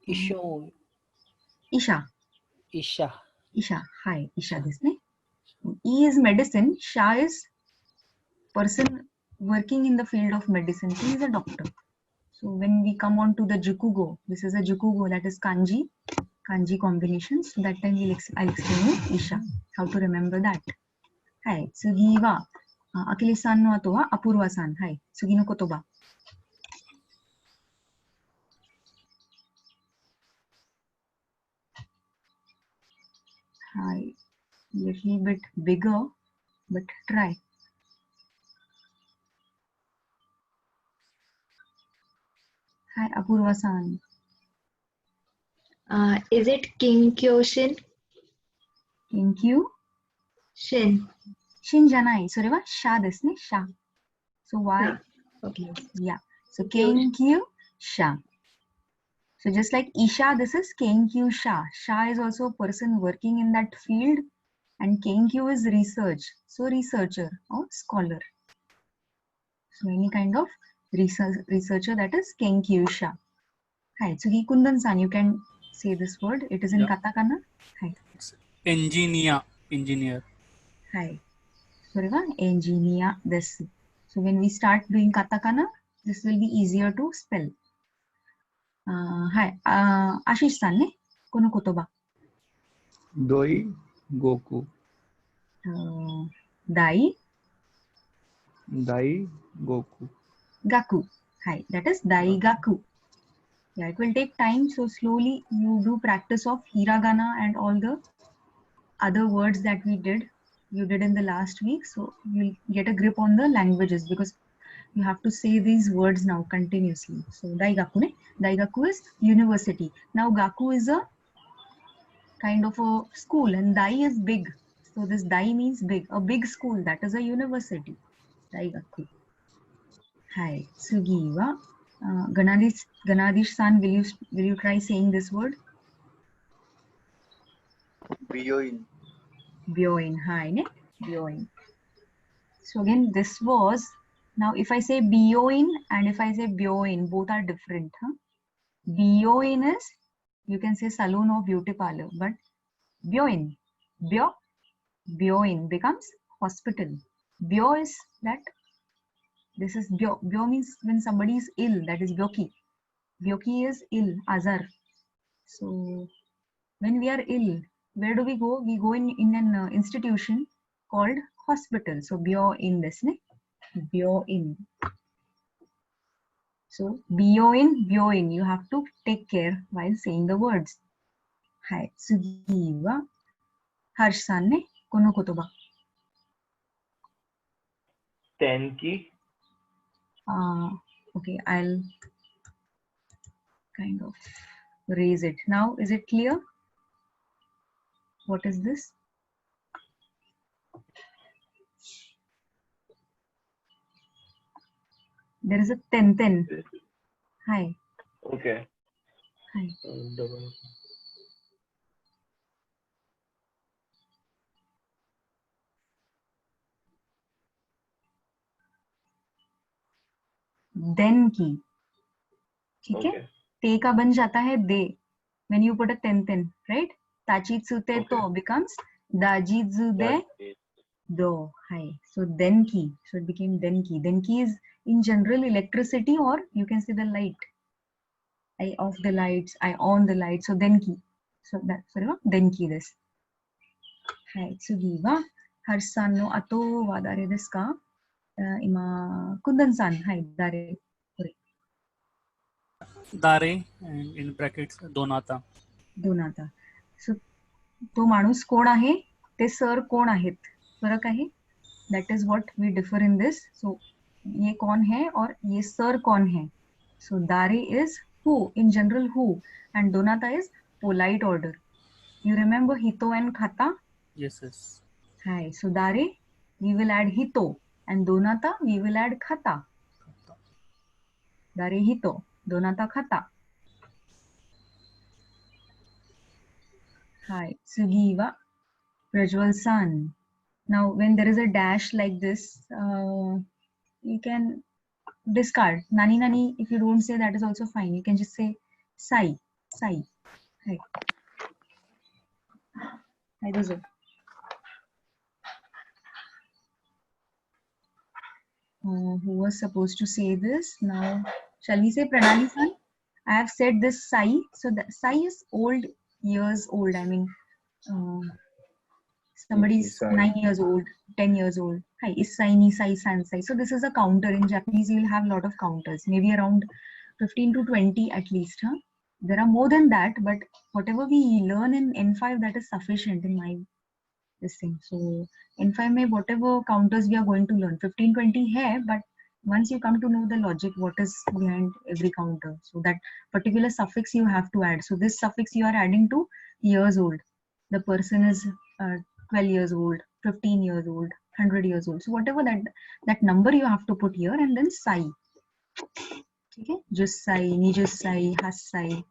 Isho. Isha. Isha. Isha. Hi, Isha this ne? E is medicine. Sha is person working in the field of medicine. He is a doctor. So when we come on to the jukugo, this is a jukugo, that is kanji combinations. So that time I'll explain you Isha, how to remember that. Hi, Sugi wa Akhilesh-san no ato wa Apurva-san. Hi, Sugi no kotoba. Hi, little bit bigger, but try. Hi, Apurva-san. Is it Kinkyoshin? Kinkyu? Shin. Shin janai. So reva sha desu ne? Sha. So why? Okay. Yeah. So Kenkyu sha. So just like Isha, this is Kenkyu sha. Sha is also a person working in that field, and Kenkyu is research. So researcher or scholar. So any kind of researcher, that is Kenkyu sha. Hi, Tsugi Kundan-san, you can say this word. It is in katakana. Hi. Engineer. Hi. So engineer desu. So when we start doing katakana, this will be easier to spell. Hi. Ashish-san ne? Kono kotoba. Doi Goku. Dai. Dai Goku. Gaku. Hi. That is Dai Gaku. Yeah, it will take time. So slowly you do practice of hiragana and all the other words that you did in the last week. So you'll get a grip on the languages, because you have to say these words now continuously. So Daigaku ne? Daigaku is university. Now Gaku is a kind of a school, and Dai is big. So this Dai means big. A big school, that is a university. Daigaku. Hi. Sugi wa Ganadish-san, will you try saying this word? Byoin. Byoin. Hi ne? Byoin. So again, this was Now, if I say bioin and if I say bioin, both are different. Huh? Bioin is, you can say saloon or beauty parlor, but bioin, bioin becomes hospital. Bio is that, this is bio. Bio means when somebody is ill, that is byoki. Byoki is ill, azar. So when we are ill, where do we go? We go in an institution called hospital. So bioin this, ne? Bioin. So bioin, you have to take care while saying the words. Hai, tsugi wa harshan ne kono kotoba. Tenki. Okay, I'll kind of raise it. Now, is it clear? What is this? There is a ten. Hi. Okay. Hi. Then की, ठीक है? ते का बन जाता है दे. When you put a ten, right? Tachitsude to becomes dajizude do. Hi. So denki. So it became denki. Denki is in general electricity, or you can say the light. I off the lights. I on the light. So denki. So that denki this. Hi. Tsugi wa harsan no ato wa dare desu ka? Ima Kundan-san. Hi. Dare. Dare and in brackets Donata. Donata. So तो माणूस कोण आहे, ते sir कोण आहेत, फरक आहे. That is what we differ in this. So ये कौन है और ये सर कौन है. So dare is who, in general who, and donata is polite order. You remember hito and khata? Yes, yes. Hi. So dare we will add hito, and donata we will add khata. Dare hito, donata khata. Hi. Tsugi wa Prajwal-san. Now, when there is a dash like this, you can discard. Nani nani, if you don't say that is also fine. You can just say sai. Sai. Hi. Hi, Dozo. Who was supposed to say this? Now, shall we say Pranali-san? I have said this sai. So the sai is years old. I mean, somebody's 9 years old, 10 years old. Hi, Issai, Nisai, Sansai. So this is a counter. In Japanese, you will have a lot of counters, maybe around 15 to 20 at least. Huh? There are more than that, but whatever we learn in N5, that is sufficient in my this thing. So N5 mein whatever counters we are going to learn, 15, 20 hai, but once you come to know the logic, what is behind every counter. So that particular suffix you have to add. So this suffix you are adding to years old. The person is 12 years old, 15 years old, 100 years old. So whatever that number you have to put here, and then sai. Okay? Jussai, Nijussai, Hassai.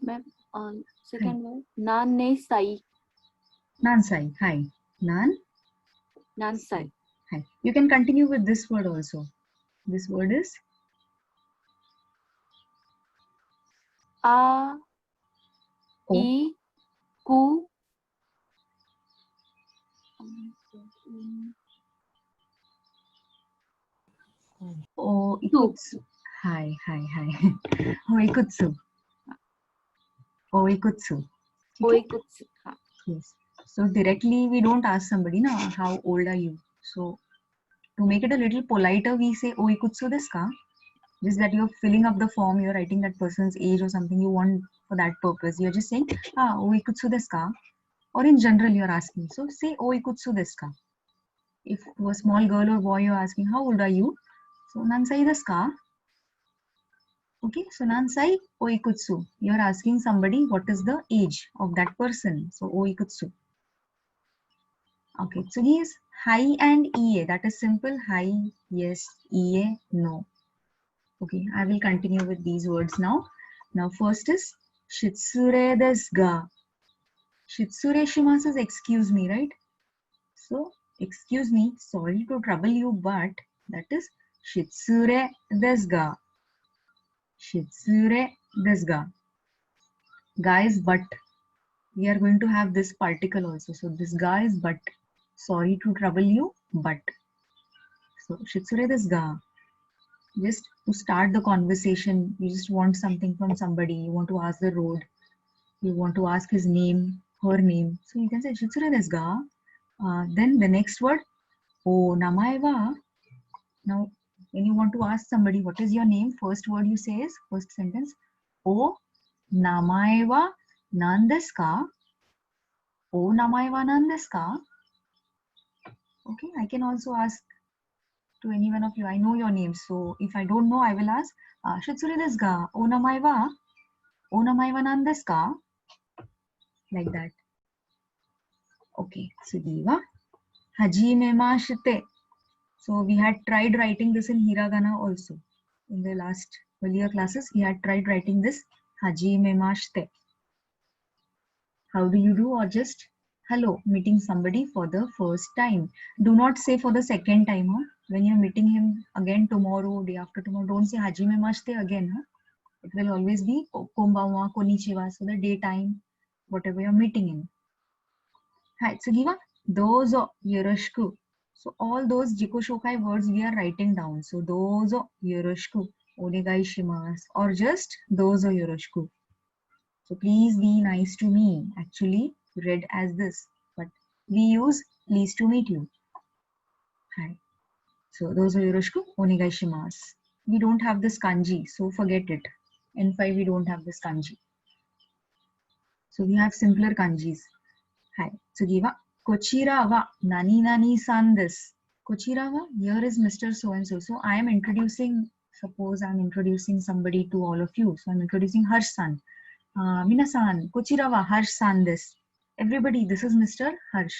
Ma'am, on second word, Nan ne sai. Nansai. Hi. Nansai. Hi. You can continue with this word also. This word is A, I, Ku. Oikutsu. Hi. Oikutsu. Oikutsu. Oikutsu. Yes. So directly we don't ask somebody, na, how old are you? So to make it a little politer, we say oikutsu desu ka? Just that you're filling up the form, you're writing that person's age or something you want for that purpose. You're just saying, oikutsu desu ka? Or in general, you're asking. So say oikutsu desu ka? If to a small girl or boy you're asking, how old are you? So nansai desu ka? Okay, so nansai oikutsu. You're asking somebody what is the age of that person. So oikutsu. Okay, so he is hi and ie. That is simple. Hi, yes, ie, no. Okay, I will continue with these words now. Now, first is shitsure desu ga. Shitsure shimasu is excuse me, right? So, excuse me, sorry to trouble you, but That is shitsure desu ga. Shitsure desu ga. Ga is but. We are going to have this particle also. So this ga is but. Sorry to trouble you, but. So shitsure desu ga. Just to start the conversation, you just want something from somebody. You want to ask the road. You want to ask his name, her name. So you can say shitsure desu ga. Then the next word, o namae wa. Now, when you want to ask somebody, what is your name? First word you say is, first sentence, o namae wa nan desu ka? O namae wa nan desu ka? Okay, I can also ask to any one of you. I know your name, so if I don't know, I will ask, shitsure desu ga? O namae wa? O namae wa nan desu ka? Like that. Okay, tsugi wa hajimemashite. So we had tried writing this in hiragana also. In the last earlier classes, we had tried writing this hajimemashite. How do you do? Or just hello, meeting somebody for the first time. Do not say for the second time. Huh? When you're meeting him again tomorrow, day after tomorrow, don't say hajimemashite again. Huh? It will always be konbanwa, konnichiwa, so the daytime, whatever you're meeting in. Hi, tsugi wa dozo yoroshiku. So all those jiko shokai words we are writing down. So dozo yoroshiku onegai shimasu, or just dozo yoroshiku. So please be nice to me. Actually read as this, but we use pleased to meet you. Hi. So dozo yoroshiku onegai shimasu. We don't have this kanji, so forget it. N5 we don't have this kanji. So we have simpler kanjis. Hi. Tsugi wa kochira wa nani nani san desu. Kochira wa, here is Mr. So and so. So I am introducing, suppose I am introducing somebody to all of you. So I am introducing Harsh san. Minasan, kochira wa Harsh san desu. Everybody, this is Mr. Harsh.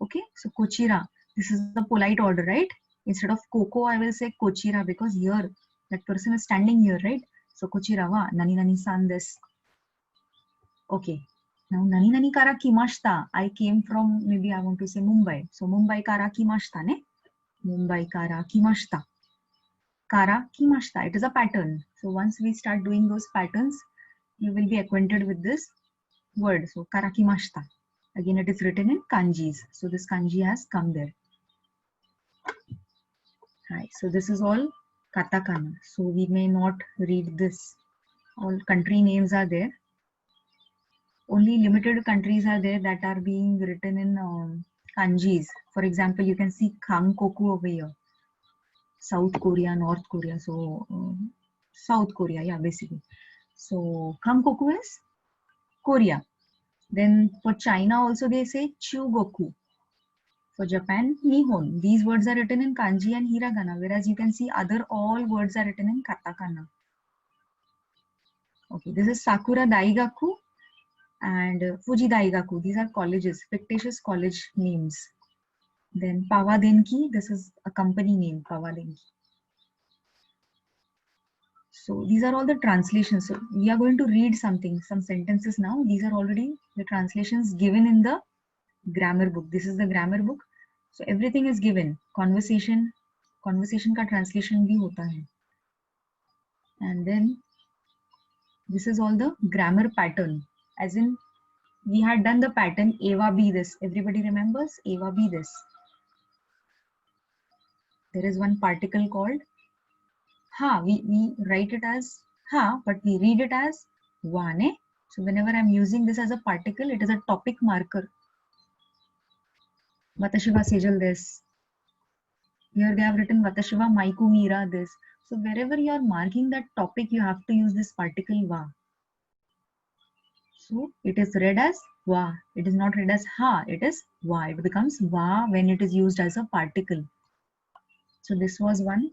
Okay, so kochira. This is the polite order, right? Instead of koko, I will say kochira because here that person is standing here, right? So kochira wa nani nani san desu. Okay. Now, nani nani kara kimashita. I came from, maybe I want to say Mumbai. So, Mumbai kara kimashita, ne? Mumbai kara kimashita. Kara kimashita. It is a pattern. So, once we start doing those patterns, you will be acquainted with this word. So, kara kimashita. Again, it is written in kanjis. So, this kanji has come there. Right. So, this is all katakana. So, we may not read this. All country names are there. Only limited countries are there that are being written in kanjis. For example, you can see Gangkoku over here. South Korea, North Korea. So, South Korea, yeah, basically. So, Gangkoku is Korea. Then for China also they say Chugoku. For Japan, Nihon. These words are written in kanji and hiragana, whereas you can see other all words are written in katakana. Okay, this is Sakura Daigaku and Fuji Daigaku. These are colleges, fictitious college names. Then Pawa Denki, this is a company name, Pawa Denki. So these are all the translations. So we are going to read something, some sentences now. These are already the translations given in the grammar book. This is the grammar book. So everything is given. Conversation ka translation bhi hota hai. And then this is all the grammar pattern. As in, we had done the pattern Eva be this. Everybody remembers? Eva be this. There is one particle called ha. We write it as ha, but we read it as wa, ne? So whenever I'm using this as a particle, it is a topic marker. Watashi wa sejal desu. Here they have written Watashi wa maiku mira this. So wherever you are marking that topic, you have to use this particle wa. So it is read as wa. It is not read as ha. It is wa. It becomes wa when it is used as a particle. So this was one.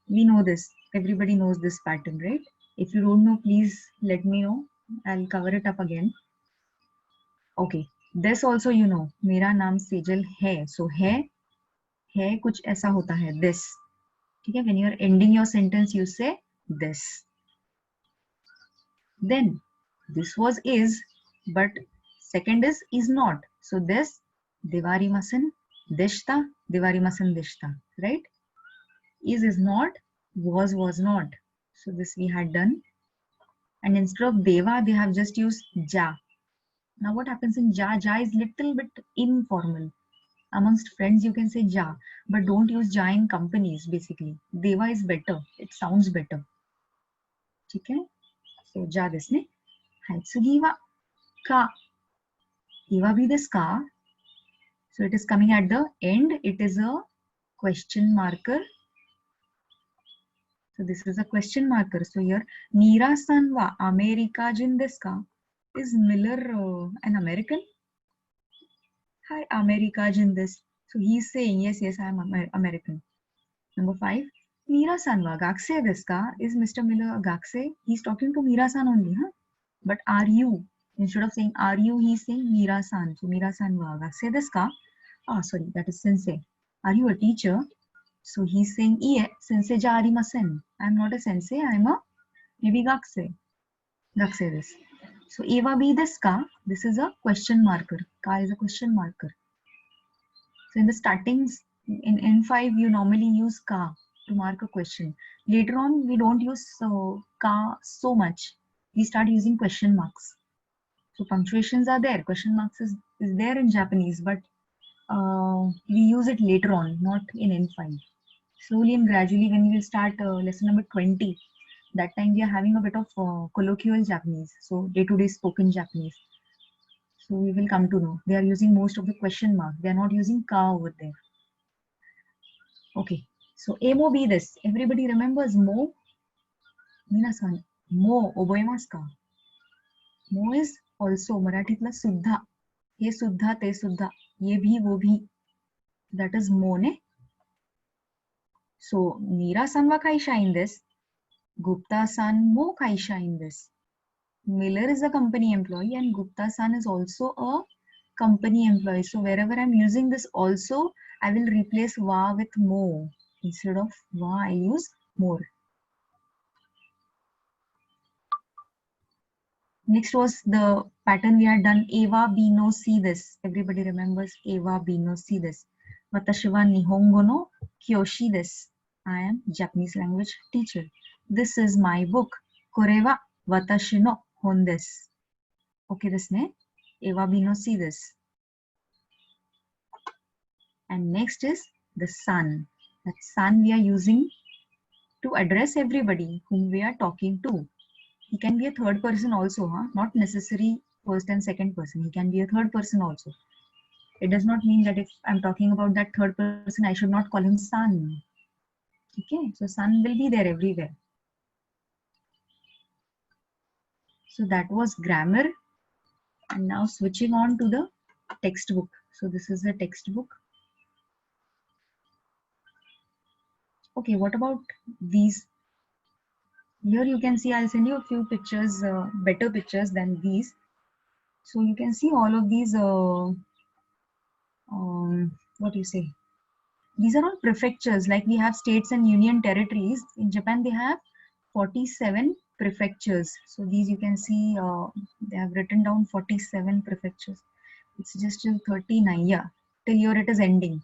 We know this. Everybody knows this pattern, right? If you don't know, please let me know. I'll cover it up again. Okay. This also you know. Mera naam Sejal hai. So hai kuch aisa hota hai. This. Okay? When you are ending your sentence, you say this. Then this was is, but second is not. So this Diwarimasan Deshta, Diwarimasan Deshta, right? is not, was not. So this we had done. And instead of deva, they have just used ja. Now what happens in ja? Ja is little bit informal. Amongst friends, you can say ja, but don't use ja in companies, basically. Deva is better. It sounds better. Okay? So ja this ne. Hatsugiwa ka. Iwa be this ka. So it is coming at the end. It is a question marker. So this is a question marker. So here, Mira-san wa America jin desu ka? Is Miller an American? Hi, America jin desu. So he's saying, yes, I am American. Number 5, Mira-san wa gakse desu ka? Is Mr. Miller a gakse? He's talking to Mira-san only, huh? But are you? Instead of saying are you, he's saying Mira-san. So Mira-san wa gakse desu ka? Ah, sorry, that is sensei. Are you a teacher? So he's saying, iie, sensei ja arimasen. I'm not a sensei, I'm a maybe gakse. Gakse desu. So Eva be desu ka? This is a question marker. Ka is a question marker. So in the startings, in N5, you normally use ka to mark a question. Later on, we don't use ka so much. We start using question marks. So punctuations are there. Question marks is there in Japanese, but we use it later on, not in N5. Slowly and gradually, when we will start lesson number 20, that time we are having a bit of colloquial Japanese, so day-to-day spoken Japanese. So we will come to know. They are using most of the question mark. They are not using ka over there. Okay. So emo be this. Everybody remembers mo? Minasan, mo oboemasu ka? Mo is also Marathi plus suddha. Ye suddha, te suddha. Ye bhi, wo bhi. That is mo, ne? So Mira-san wa kaisha in this. Gupta-san mo kaisha in this. Miller is a company employee and Gupta-san is also a company employee. So wherever I'm using this also, I will replace wa with mo. Instead of wa, I use more. Next was the pattern we had done. Eva be no see this. Everybody remembers Eva be no see this. Watashi wa Nihongo no kyoshi desu. I am Japanese language teacher. This is my book. Kore wa watashi no hon desu. Okay, this ne. Eva be no see this. And next is the sun. That sun we are using to address everybody whom we are talking to. He can be a third person also, huh? Not necessary first and second person. He can be a third person also. It does not mean that if I'm talking about that third person, I should not call him sun. Okay, so sun will be there everywhere. So that was grammar. And now switching on to the textbook. So this is the textbook. Okay, what about these? Here you can see, I'll send you a few pictures, better pictures than these. So you can see all of these, what do you say? These are all prefectures, like we have states and union territories. In Japan, they have 47 prefectures. So these you can see, they have written down 47 prefectures. It's just till 39, yeah, till here it is ending.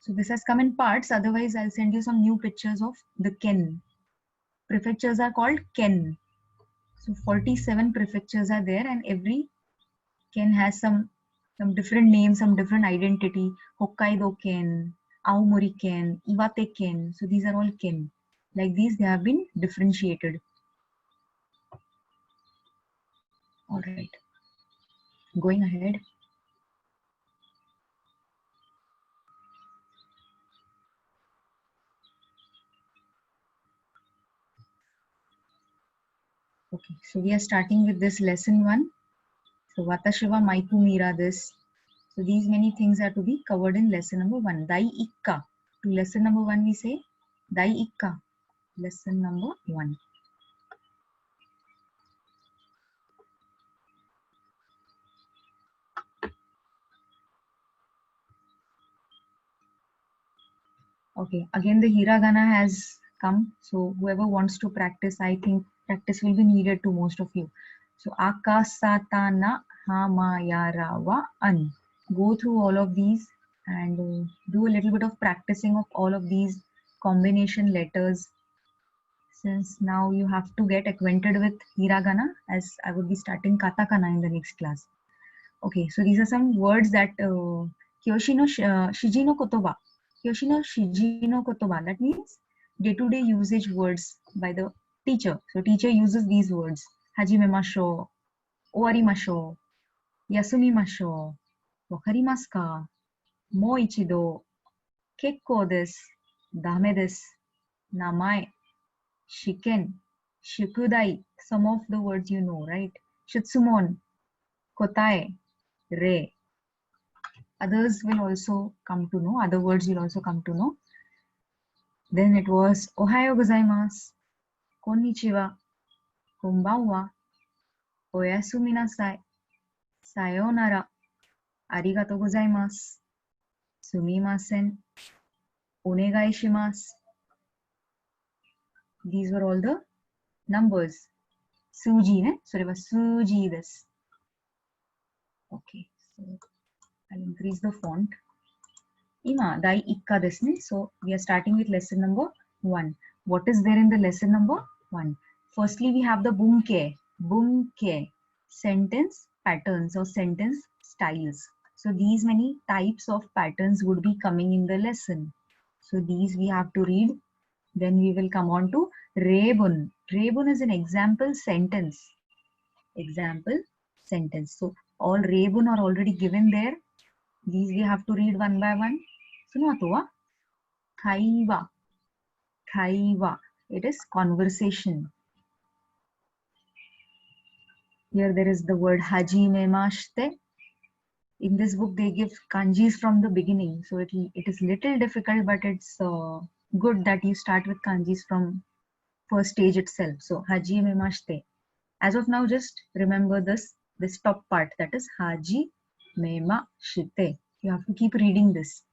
So this has come in parts, otherwise I'll send you some new pictures of the ken. Prefectures are called ken. So 47 prefectures are there and every ken has some different name, some different identity. Hokkaido ken, Aomori ken, Iwate ken. So these are all ken. Like these, they have been differentiated. All right. Going ahead. Okay, so we are starting with this lesson 1. So Watashi wa maiku mira this. So these many things are to be covered in lesson number 1. Dai ikka. To lesson number 1 we say Dai ikka. Lesson number 1. Okay, again the hiragana has come. So whoever wants to practice, I think practice will be needed to most of you. So akasatana hamayara wa an. Go through all of these and do a little bit of practicing of all of these combination letters. Since now you have to get acquainted with hiragana, as I would be starting katakana in the next class. Okay, so these are some words that Kyoshi no Shiji no kotoba. Kyoshi no Shiji no kotoba. That means day-to-day usage words by the teacher. So teacher uses these words. Hajimemashou, owarimashou, yasumimashou, wakarimasu ka, mou ichido, kekkou desu, dame desu, namae, shiken, shukudai. Some of the words you know, right? Shutsumon, kotae, re. Others will also come to know. Other words will also come to know. Then it was Ohayo gozaimasu, konnichiwa, konbanwa, oyasumi nasai, sayonara, arigatou gozaimasu, sumimasen, onegai shimasu. These were all the numbers. Suji, ne? So it was suji desu. Okay, so I'll increase the font. Ima dai ikka desu ne. So we are starting with lesson number 1. What is there in the lesson number 1? Firstly, we have the bunke. Bunke. Sentence patterns or sentence styles. So these many types of patterns would be coming in the lesson. So these we have to read. Then we will come on to rebun. Rebun is an example sentence. Example sentence. So all rebun are already given there. These we have to read one by one. Sunuatuwa. Kaiwa. Kaiwa. It is conversation. Here there is the word hajimemashite. In this book they give kanjis from the beginning. So it is little difficult, but it's good that you start with kanjis from first stage itself. So hajimemashite. As of now, just remember this top part, that is hajimemashite. You have to keep reading this.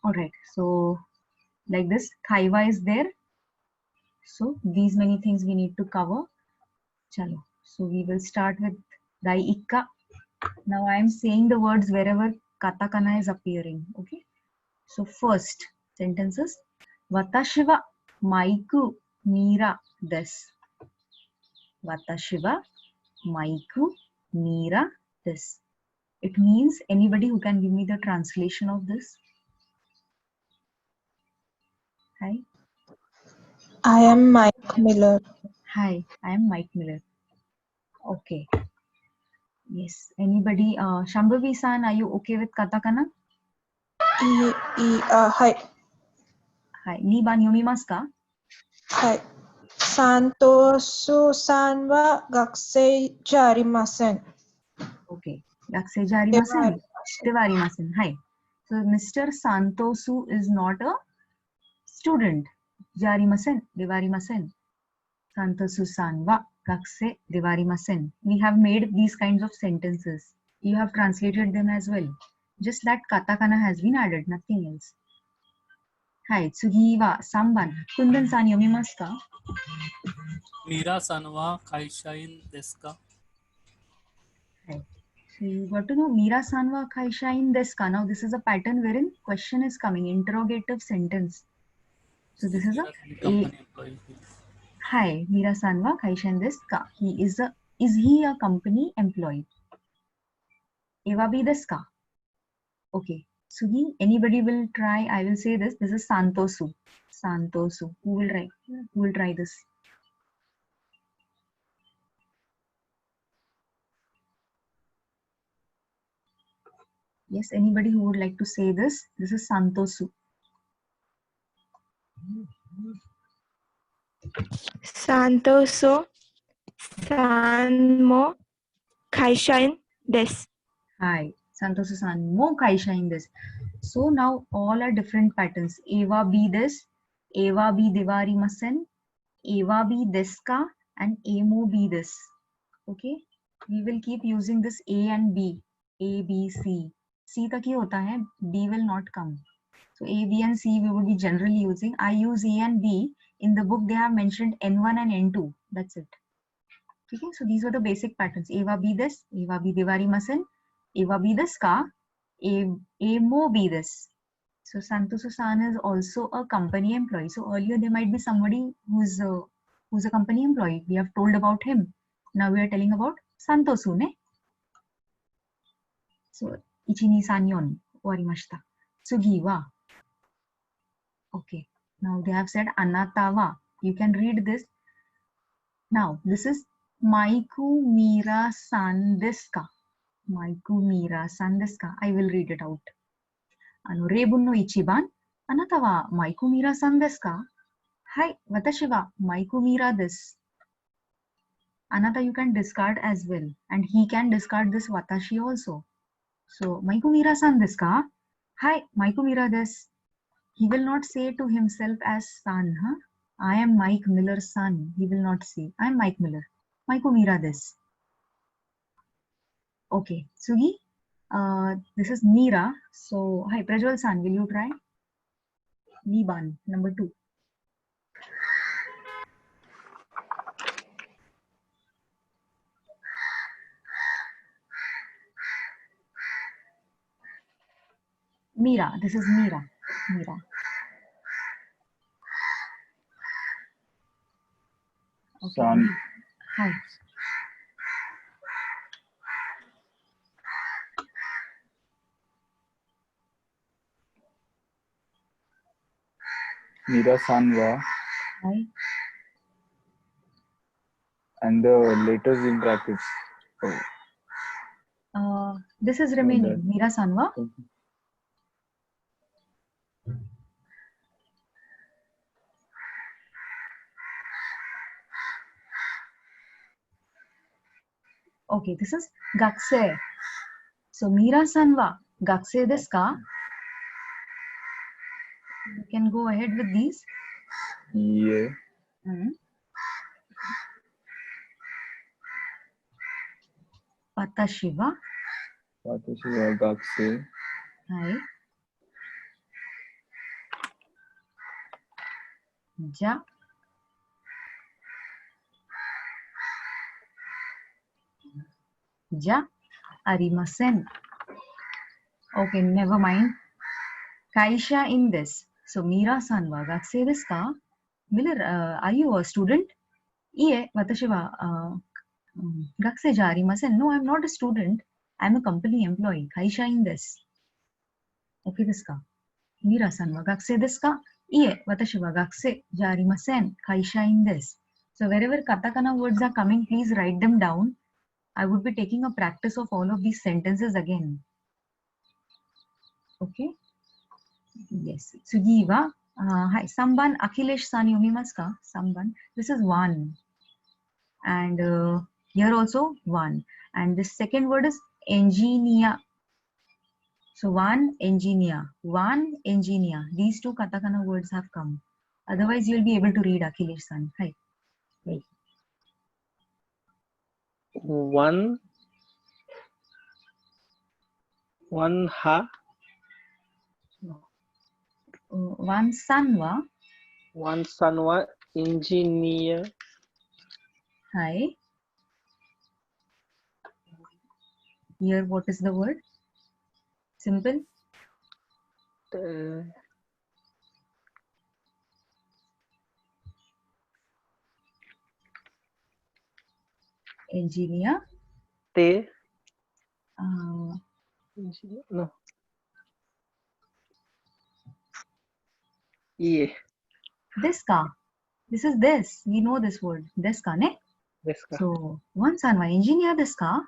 Alright, so like this, kaiwa is there. So these many things we need to cover. Chalo. So we will start with dai ikka. Now I am saying the words wherever katakana is appearing. Okay. So first sentences. Watashi wa maiku mira desu. Watashi wa maiku mira desu. It means anybody who can give me the translation of this. Hi. I am Mike Miller. Hi, I am Mike Miller. Okay. Yes. Anybody? Shambhavi-san, are you okay with katakana? Hi. Hi. Ni ban yomimasu ka? Hi. Santosu-san wa gakusei ji arimasen. Okay. Gakusei ji arimasen? Dewarimasen. Hi. So Mr. Santosu is not a student. Jarimasen. Dewarimasen. Santosu-san wa gakusei dewarimasen. We have made these kinds of sentences. You have translated them as well. Just that katakana has been added, nothing else. Hi, tsugi wa 3番. Kundan-san yomimasu ka? Mira-san wa kaishain desu ka? Hi. So you got to know Mira-san wa kaishain desu ka. Now this is a pattern wherein question is coming, interrogative sentence. So this is Hi, Mira-san wa kaishain desu ka? Is he a company employee? Ewabi desu ka? Okay. Sugi, anybody will try? I will say this. This is Santosu. Santosu. Who will try? Who will try this? Yes, anybody who would like to say this? This is Santosu. Santosu san mo kaishain desu. Hi, Santosu-san mo kaishain desu. So now all are different patterns. Ewa bi desu, ewa bi dewarimasen, ewa bi desu ka, and emo bi desu. Okay, we will keep using this A and B. A, B, C. C tak hi hota hai, B will not come. So A, B and C we would be generally using. I use A and B. In the book they have mentioned N1 and N2. That's it. Okay, so these were the basic patterns. Ewa bi desu, ewa bi dewarimasen, ewa bi desu ka, emo bi desu. So Santosu-san is also a company employee. So earlier there might be somebody who's a company employee. We have told about him. Now we are telling about Santosu, ne? So ichi ni san yon owarimashita. Tsugi wa. Okay. Now they have said anata wa. You can read this. Now this is Maiku Mira san desu ka? Maiku Mira san desu ka? I will read it out. Reibun no ichiban. Anata wa Maiku Mira san desu ka? Hai, watashi wa Maiku Mira desu. Anata you can discard as well. And he can discard this watashi also. So, Maiku Mira san desu ka? Hai, Maiku Mira desu. He will not say to himself as son, huh? I am Mike Miller's son. He will not say, I am Mike Miller. Maiku Mira desu. Okay, Tsugi, this is Mira. So, hi, Prajwal san, will you try? Niban, number 2. Mira, this is Mira. Mira. Okay. San. Hi. Mira san wa. Hi. And the letters in brackets. This is remaining. Mira san wa. Okay, this is Gakse. So Mira san wa Gakse desu ka? You can go ahead with these. Yeah. Watashi wa. Watashi wa Gakse. Hai. Ja. Ja arimasen. Okay, never mind. Kaisha in this. So Mira san wa Gakse desu ka? Miller, are you a student? Ie, watashi wa Gakse ja arimasen. No, I'm not a student. I'm a company employee. Kaisha in this. Okay, desu ka? Mira san wa Gakse desu ka? Ie, watashi wa Gakse ja arimasen. Kaisha in this. So wherever katakana words are coming, please write them down. I would be taking a practice of all of these sentences again. Okay. Yes. Tsugi wa. Hi. Samban Akhilesh san yomimasu ka? Samban. This is one. And here also one. And the second word is engineer. So one engineer. One engineer. These two katakana words have come. Otherwise, you'll be able to read Akhilesh san. Hi. One ha. One son wa. One son wa engineer. Hi. Here, what is the word? Simple. Engineer. Te. No. Yeah. This ka. This is this. We know this word. This ka, ne? This ka. So, one son wa engineer this ka.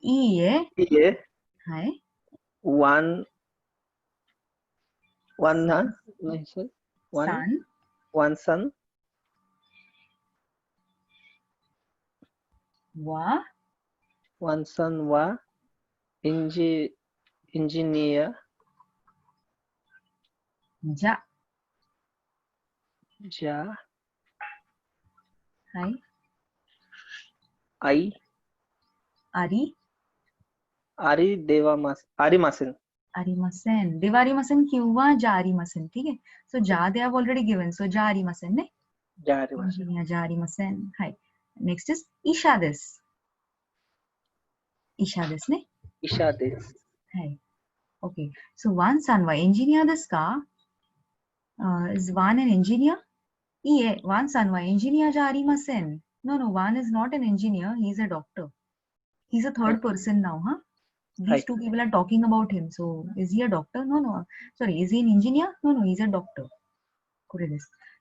Iye. Yeah. Hi. One ha. Nice. Son. One son. Wa. One son wa engineer. Ja. Ja. Hi. I. Ari. Ari arimasen. Arimasen. Devarimasen kiwa ja arimasen. Okay. So ja they have already given. So ja arimasen, ne? Ja arimasen. Engineer ja arimasen. Hi. Next is Isha des. Isha des, ne? Isha des. Hi. Okay. So one san wa engineer desu ka? Is one an engineer? Ie, one san wa engineer ja arimasen. No, no, one is not an engineer. He's a doctor. He's a third person now, huh? These two people are talking about him. So, is he a doctor? No, no. Sorry, is he an engineer? No, no, he's a doctor. Correct.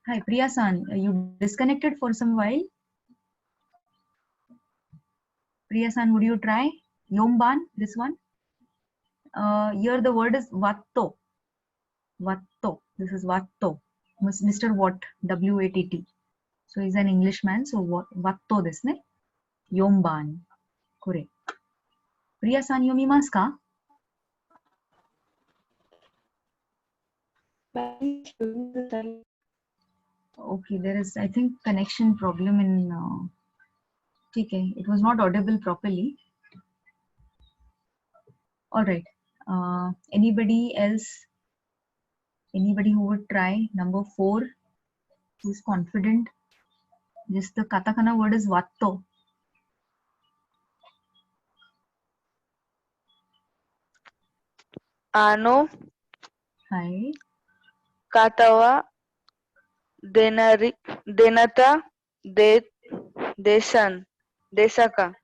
Hi, Priya-san. You disconnected for some while? Priya-san, would you try? Yomban, this one. Here the word is vatto. Vatto. This is vatto. Mr. Watt. W-A-T-T. So, he's an Englishman. So, vatto desu ne. Yomban. Correct. Priya-san, yomimasu ka? Okay, there is, I think, connection problem in. Okay, it was not audible properly. All right. Anybody else? Anybody who would try number 4? Who's confident? Just the katakana word is vatto. Ano. Hi. Katawa. Denata. Desan. Desaka.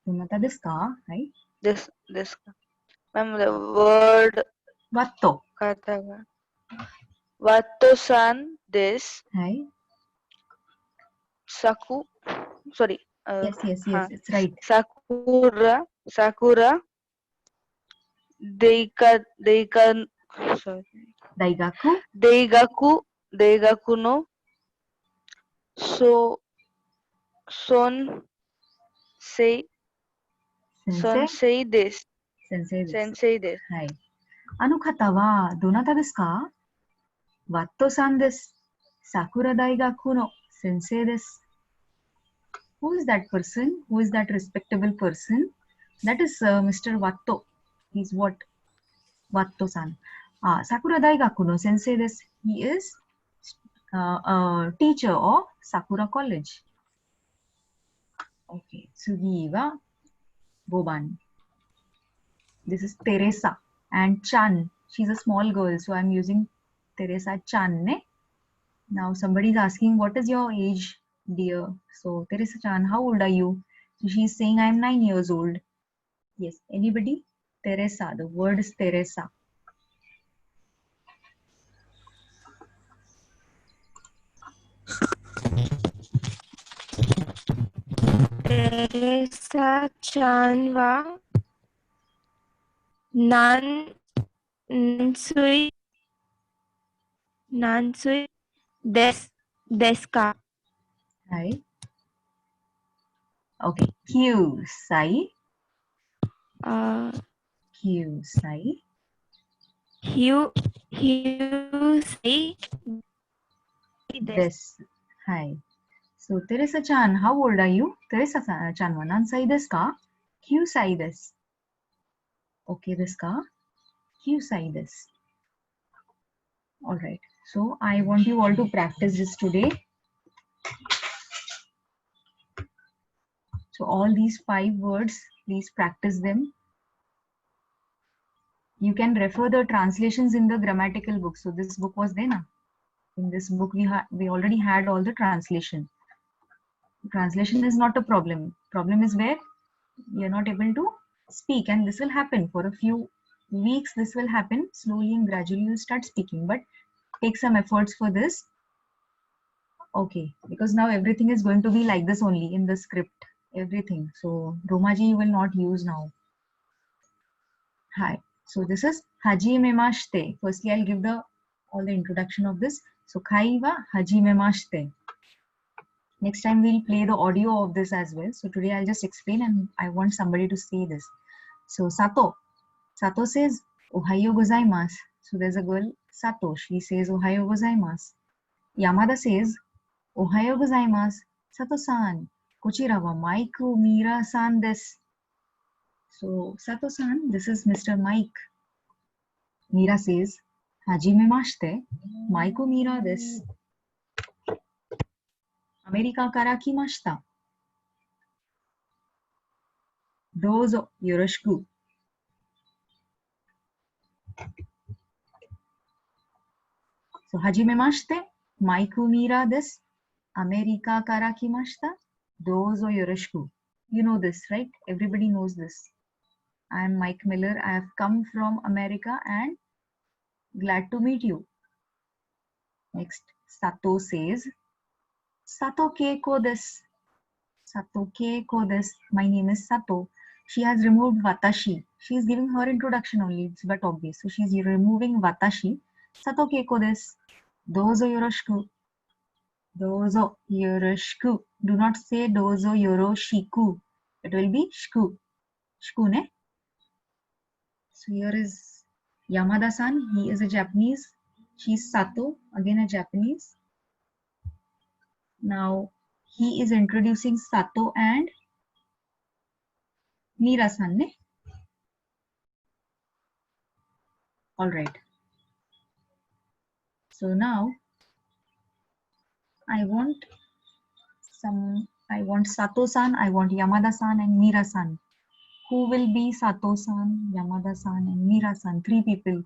Denata desu ka? Right? Deska. Ma'am, the word. Vatto. Katawa. Vatto-san des. Hi. Sorry. Yes, it's right. Sakura. Daigaku no. Sensei des. Sensei desu. Hai. Ano kata wa donata desu ka? Vatto-san desu. Sakura Daigaku no sensei desu. Who is that person? Who is that respectable person? That is Mr. Vatto. He's what? Vatto-san. Sakura Daigaku no sensei desu. He is a teacher of Sakura College. Okay. Tsugi wa 5番. This is Teresa and Chan. She's a small girl, so I'm using Teresa Chan. Ne? Now somebody is asking, what is your age, dear? So Teresa Chan, how old are you? So she's saying, I'm 9 years old. Yes. Anybody? Teresa. The word is Teresa. Teresa Chan wa Nansui desu ka? Hi. Okay. Kyusai. Kyusai. Kyusai desu. Hi. So Teresa Chan, how old are you? Teresa Chan wa nansai desu ka? Kyusai desu. Okay desu ka? Kyusai desu. All right. So I want you all to practice this today. So all these 5 words, please practice them. You can refer the translations in the grammatical book. So this book was there, na? In this book we already had all the translation. Translation is not a problem. Problem is where you're not able to speak, and this will happen for a few weeks. This will happen slowly and gradually. You'll start speaking, but take some efforts for this. Okay, because now everything is going to be like this only in the script. Everything. So Romaji you will not use now. Hi. So this is hajimemashite. Firstly, I'll give all the introduction of this. So kai wa hajimemashite. Next time we'll play the audio of this as well. So today I'll just explain, and I want somebody to say this. So Sato says ohayo gozaimasu. So there's a girl Sato. She says ohayo gozaimasu. Yamada says ohayo gozaimasu. Sato-san. Kochira wa Mike Mira-san desu. So Sato-san, this is Mr. Mike. Mira says, hajimemashite, Mike Mira desu. America kara kimashita. Dozo yoroshiku. So hajimemashite, maikumira desu. America kara kimashita. Dozo yoroshiku. You know this, right? Everybody knows this. I am Mike Miller. I have come from America and glad to meet you. Next, Sato says, Sato keiko desu. Sato keiko desu. My name is Sato. She has removed watashi. She is giving her introduction only. It's but obvious. So she is removing watashi. Sato keiko desu. Dozo yoroshiku. Dozo yoroshiku. Do not say dozo yoroshiku. It will be shiku. Shiku ne? So here is Yamada-san. He is a Japanese. She is Sato, again a Japanese. Now he is introducing Sato and Mira-san ne? Alright. So now I want Sato-san, I want Yamada-san and Mira-san. Who will be Sato-san, Yamada-san and Mira-san? 3 people.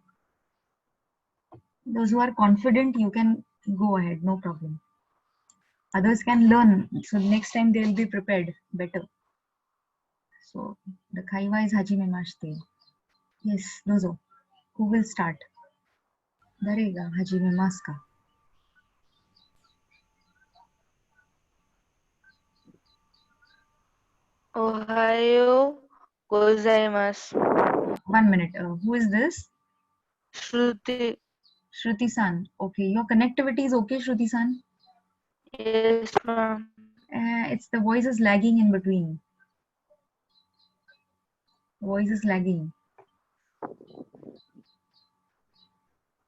Those who are confident, you can go ahead, no problem. Others can learn, so next time they will be prepared better. So the kaiwa is hajimemashite. Yes, dozo. Who will start? Dare ga hajimemasu ka? Ohayo gozaimasu. 1 minute. Who is this? Shruti. Shruti-san. Okay, your connectivity is okay, Shruti-san? Yes, ma'am. It's the voice is lagging in between. Voice is lagging.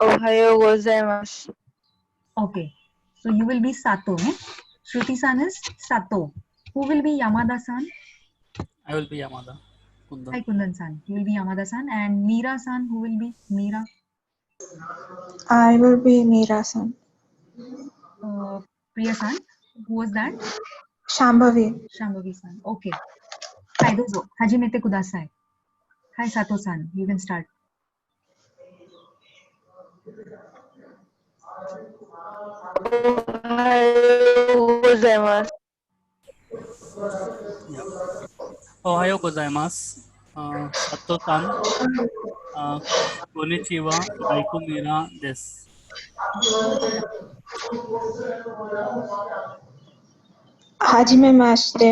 Ohayo gozaimasu. Okay, so you will be Sato, ne? Shruti-san is Sato. Who will be Yamada-san? I will be Yamada. Kundan. Hi, Kundan-san. You will be Yamada-san. And Mira-san, who will be Mira? I will be Mira-san. Priya-san, who was that? Shambhavi. Shambhavi-san. Okay. Hi, dozo. Hajimete kudasai. Hi, Sato-san. You can start. Ohayo gozaimasu. Yeah. Ohayo gozaimasu. Sato-san. Konnichiwa. Maikumira desu. Hajimemashite,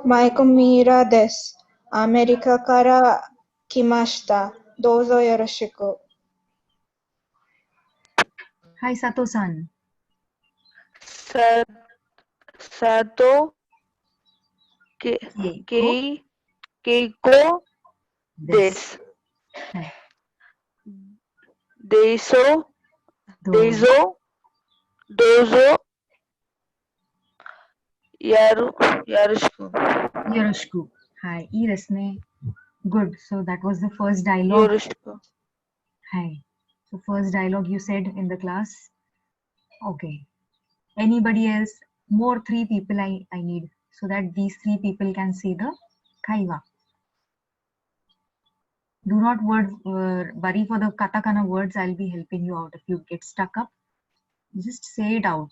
Maikumira desu. America kara kimashita. Dozo yoroshiku. Hi, Sato-san. Sato keiko desu. Dozo yoroshiku. Yoroshiku. Hi, ee desne. Good. So that was the first dialogue. Yoroshiku. Hi. So first dialogue you said in the class. Okay. Anybody else? More 3 people I need so that these 3 people can say the kaiwa. Do not worry for the katakana words. I'll be helping you out. If you get stuck up, just say it out.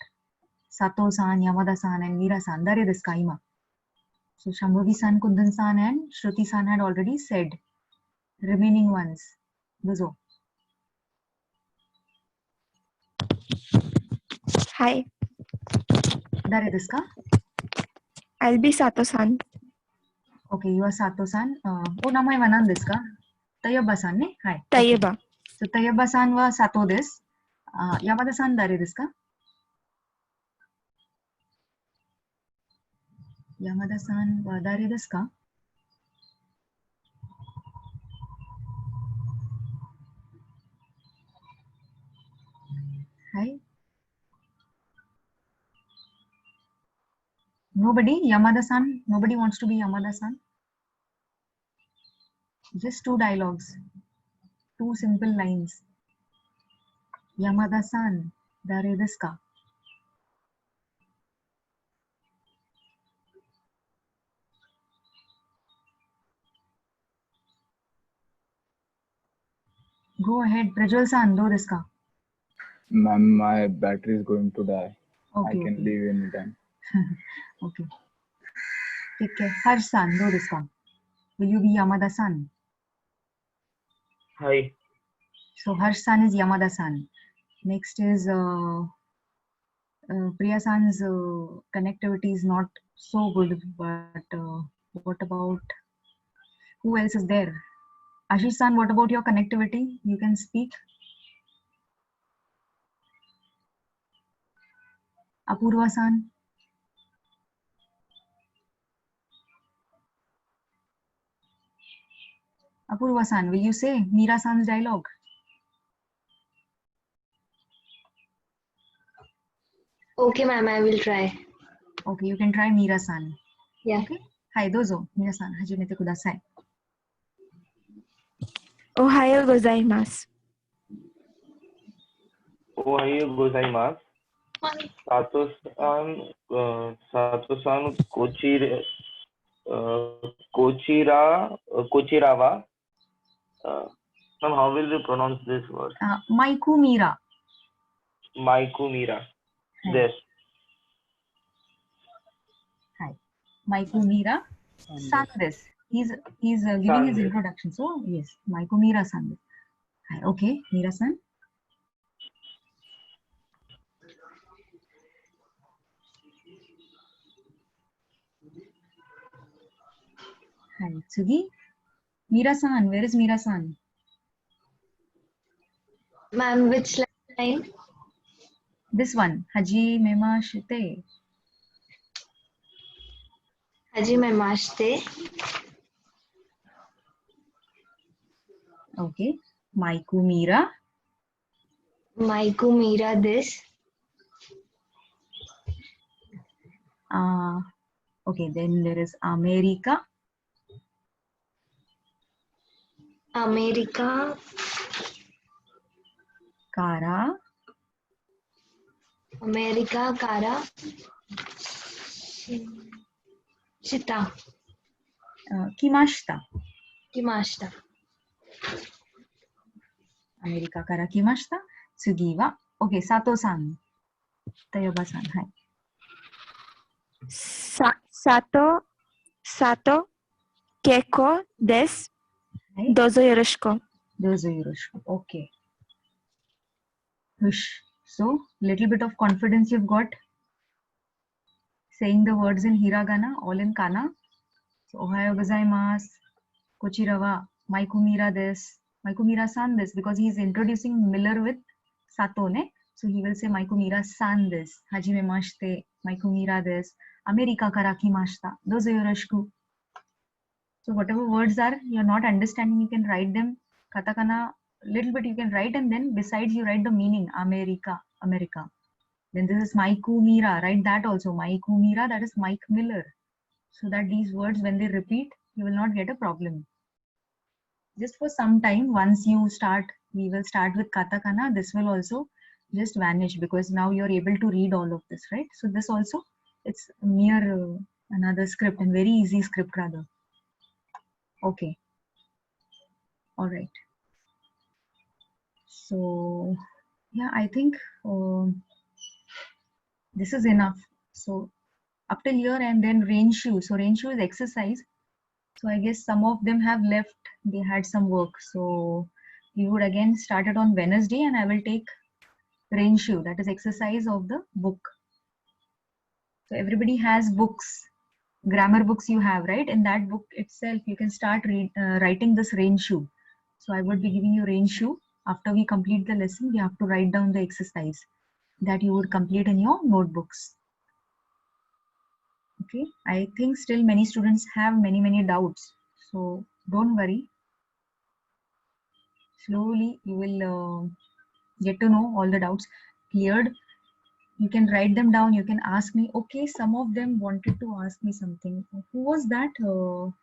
Sato-san, Yamada-san and Mira-san. Dare desu ka ima? So Shambhavi-san, Kundan-san and Shruti-san had already said. Remaining ones. Dozo. Hi, Dare desu ka? I'll be Sato-san. Okay, you are Sato-san. Namai wa nan desu ka? Tayaba-san ne? Hi. Tayaba. Okay. So Tayaba-san wa Sato desu. Yamada-san dare desu ka? Yamada-san wa dare desu ka? Hi. Nobody? Yamada-san? Nobody wants to be Yamada-san? Just 2 dialogues. 2 simple lines. Yamada-san, dare desu ka? Go ahead. Prajwal-san, do this ka. Ma'am, my battery is going to die. Okay, I can okay. leave anytime. Okay. Take care. Harsh-san, do this ka. Will you be Yamada-san? Hi. So Harsh-san is Yamada-san. Next is Priya-san's connectivity is not so good, but what about who else is there? Ashish-san, what about your connectivity? You can speak. Apurva-san. Apurva-san, will you say Meera-san's dialogue? Okay, ma'am, I will try. Okay, you can try Meera-san. Yeah. Okay. Hai, dozo. Meera-san, hajimete kudasai. Ohayo gozaimasu. Ohayo gozaimasu. Sato-san Kochirawa. Ma'am, how will you pronounce this word? Maiku Meera. Maiku Meera. This. Hi. Maiku Meera. Sandes. He's giving his introduction. So yes, Maiku Meera Sandes. Hi. Okay, Meera-san. Hi. Tsugi. Meera-san. Where is Meera-san? Ma'am, which line? This one. Haji Mema Shite. Hajime mashite. Okay. Maiku Meera. Maiku Meera this. Okay, then there is America. America. Kara. America Kara. Shita. Kimashita. Kimashita. America Kara Kimashita. Tsugi wa. Okay, Sato-san. Tayoba-san. Hai. Sato Keiko desu. Dozo yoroshiku. Dozo yoroshiku. Okay. Hush. So, little bit of confidence you've got. Saying the words in hiragana, all in kana. So, Ohayo gozaimasu. Kochirawa. Maiku Meera desu. Maiku Meera-san desu, because he is introducing Miller with Sato, ne? So he will say Maiku Meera-san desu. Hajime mashite. Maiku Meera desu. America kara kimashita. Dozo yoroshiku. So whatever words are you're not understanding, you can write them katakana little bit you can write, and then besides you write the meaning. America. Then this is Maiku Meera. Write that also. Maiku Meera, that is Mike Miller. So that these words, when they repeat, you will not get a problem. Just for some time, once you start, we will start with katakana. This will also just vanish, because now you're able to read all of this, right? So this also, it's mere another script, and very easy script rather. Okay. All right. So yeah, I think this is enough. So up till here, and then Renshu. So Renshu is exercise. So I guess some of them have left. They had some work. So we would again start it on Wednesday, and I will take Renshu, that is exercise of the book. So everybody has books, grammar books you have, right? In that book itself, you can start writing this Renshu. So I would be giving you Renshu. After we complete the lesson, we have to write down the exercise that you would complete in your notebooks. Okay, I think still many students have many doubts. So don't worry. Slowly you will get to know all the doubts cleared. You can write them down. You can ask me. Okay, some of them wanted to ask me something. Who was that? You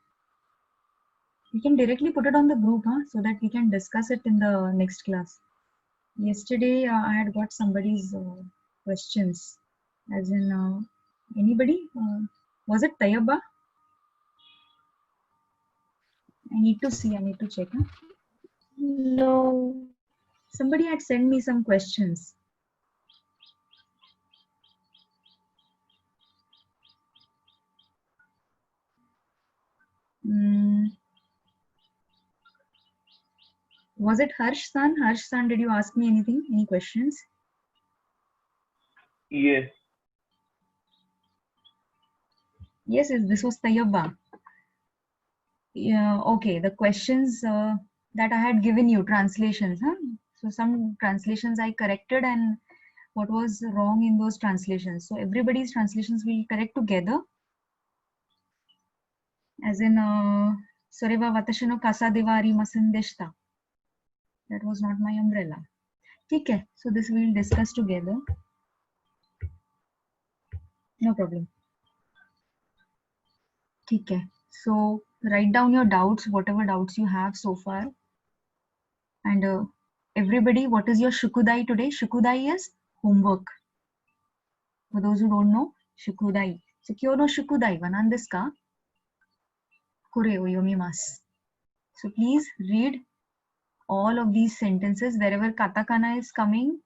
can directly put it on the group, so that we can discuss it in the next class. Yesterday, I had got somebody's questions. As in, anybody? Was it Tayaba? I need to see. I need to check. No. Somebody had sent me some questions. Was it Harsh San? Harsh San, did you ask me anything? Any questions? Yes. Yes, this was Tayyaba. Yeah, okay. The questions that I had given you, translations. Huh? So some translations I corrected and what was wrong in those translations. So everybody's translations we'll correct together. As in, Soreva Vatashino Kasa Devari Masandeshta. That was not my umbrella. Okay, so this we'll discuss together. No problem. Okay, so write down your doubts, whatever doubts you have so far. And everybody, what is your Shukudai today? Shukudai is homework. For those who don't know, Shukudai. So, kyo no Shukudai wa nan desu ka? Kore o yomimasu. So, please read all of these sentences. Wherever katakana is coming,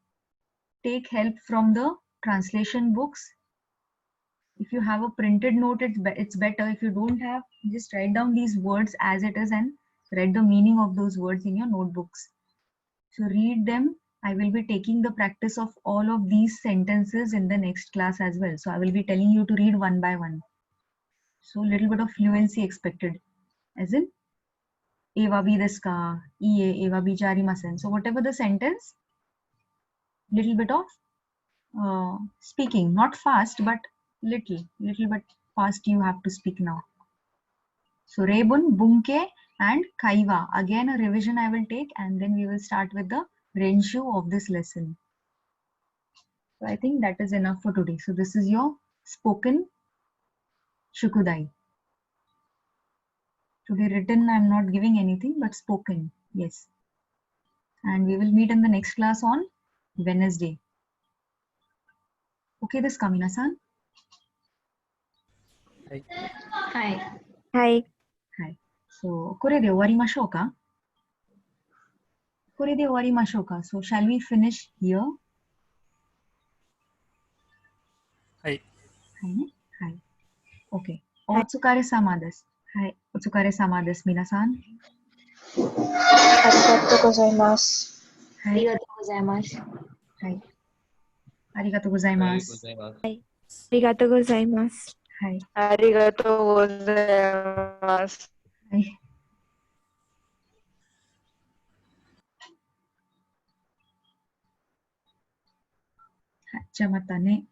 take help from the translation books. If you have a printed note, it's better. If you don't have, just write down these words as it is and write the meaning of those words in your notebooks. So read them. I will be taking the practice of all of these sentences in the next class as well. So I will be telling you to read one by one. So little bit of fluency expected. As in, Eva bi desu ka, Ie, Eva bi jarimasen. So whatever the sentence, little bit of speaking. Not fast, but little bit fast you have to speak now. So Rebun, Bunke and Kaiwa. Again a revision I will take and then we will start with the Renshu of this lesson. So I think that is enough for today. So this is your spoken Shukudai. Today written I am not giving anything but spoken. Yes. And we will meet in the next class on Wednesday. Okay, this Kamina-san. Hi. Hi. Hi. Hi. So, これで終わりましょうか? これで終わりましょうか? So, shall we finish here? はい。はいね。はい。OK。お疲れ様です。はい。お疲れ様です。皆さん。ありがとうございます。はい。ありがとうございます。はい。ありがとうございます。はい。ありがとうございます。はい。ありがとうございます。はい。じゃあまたね。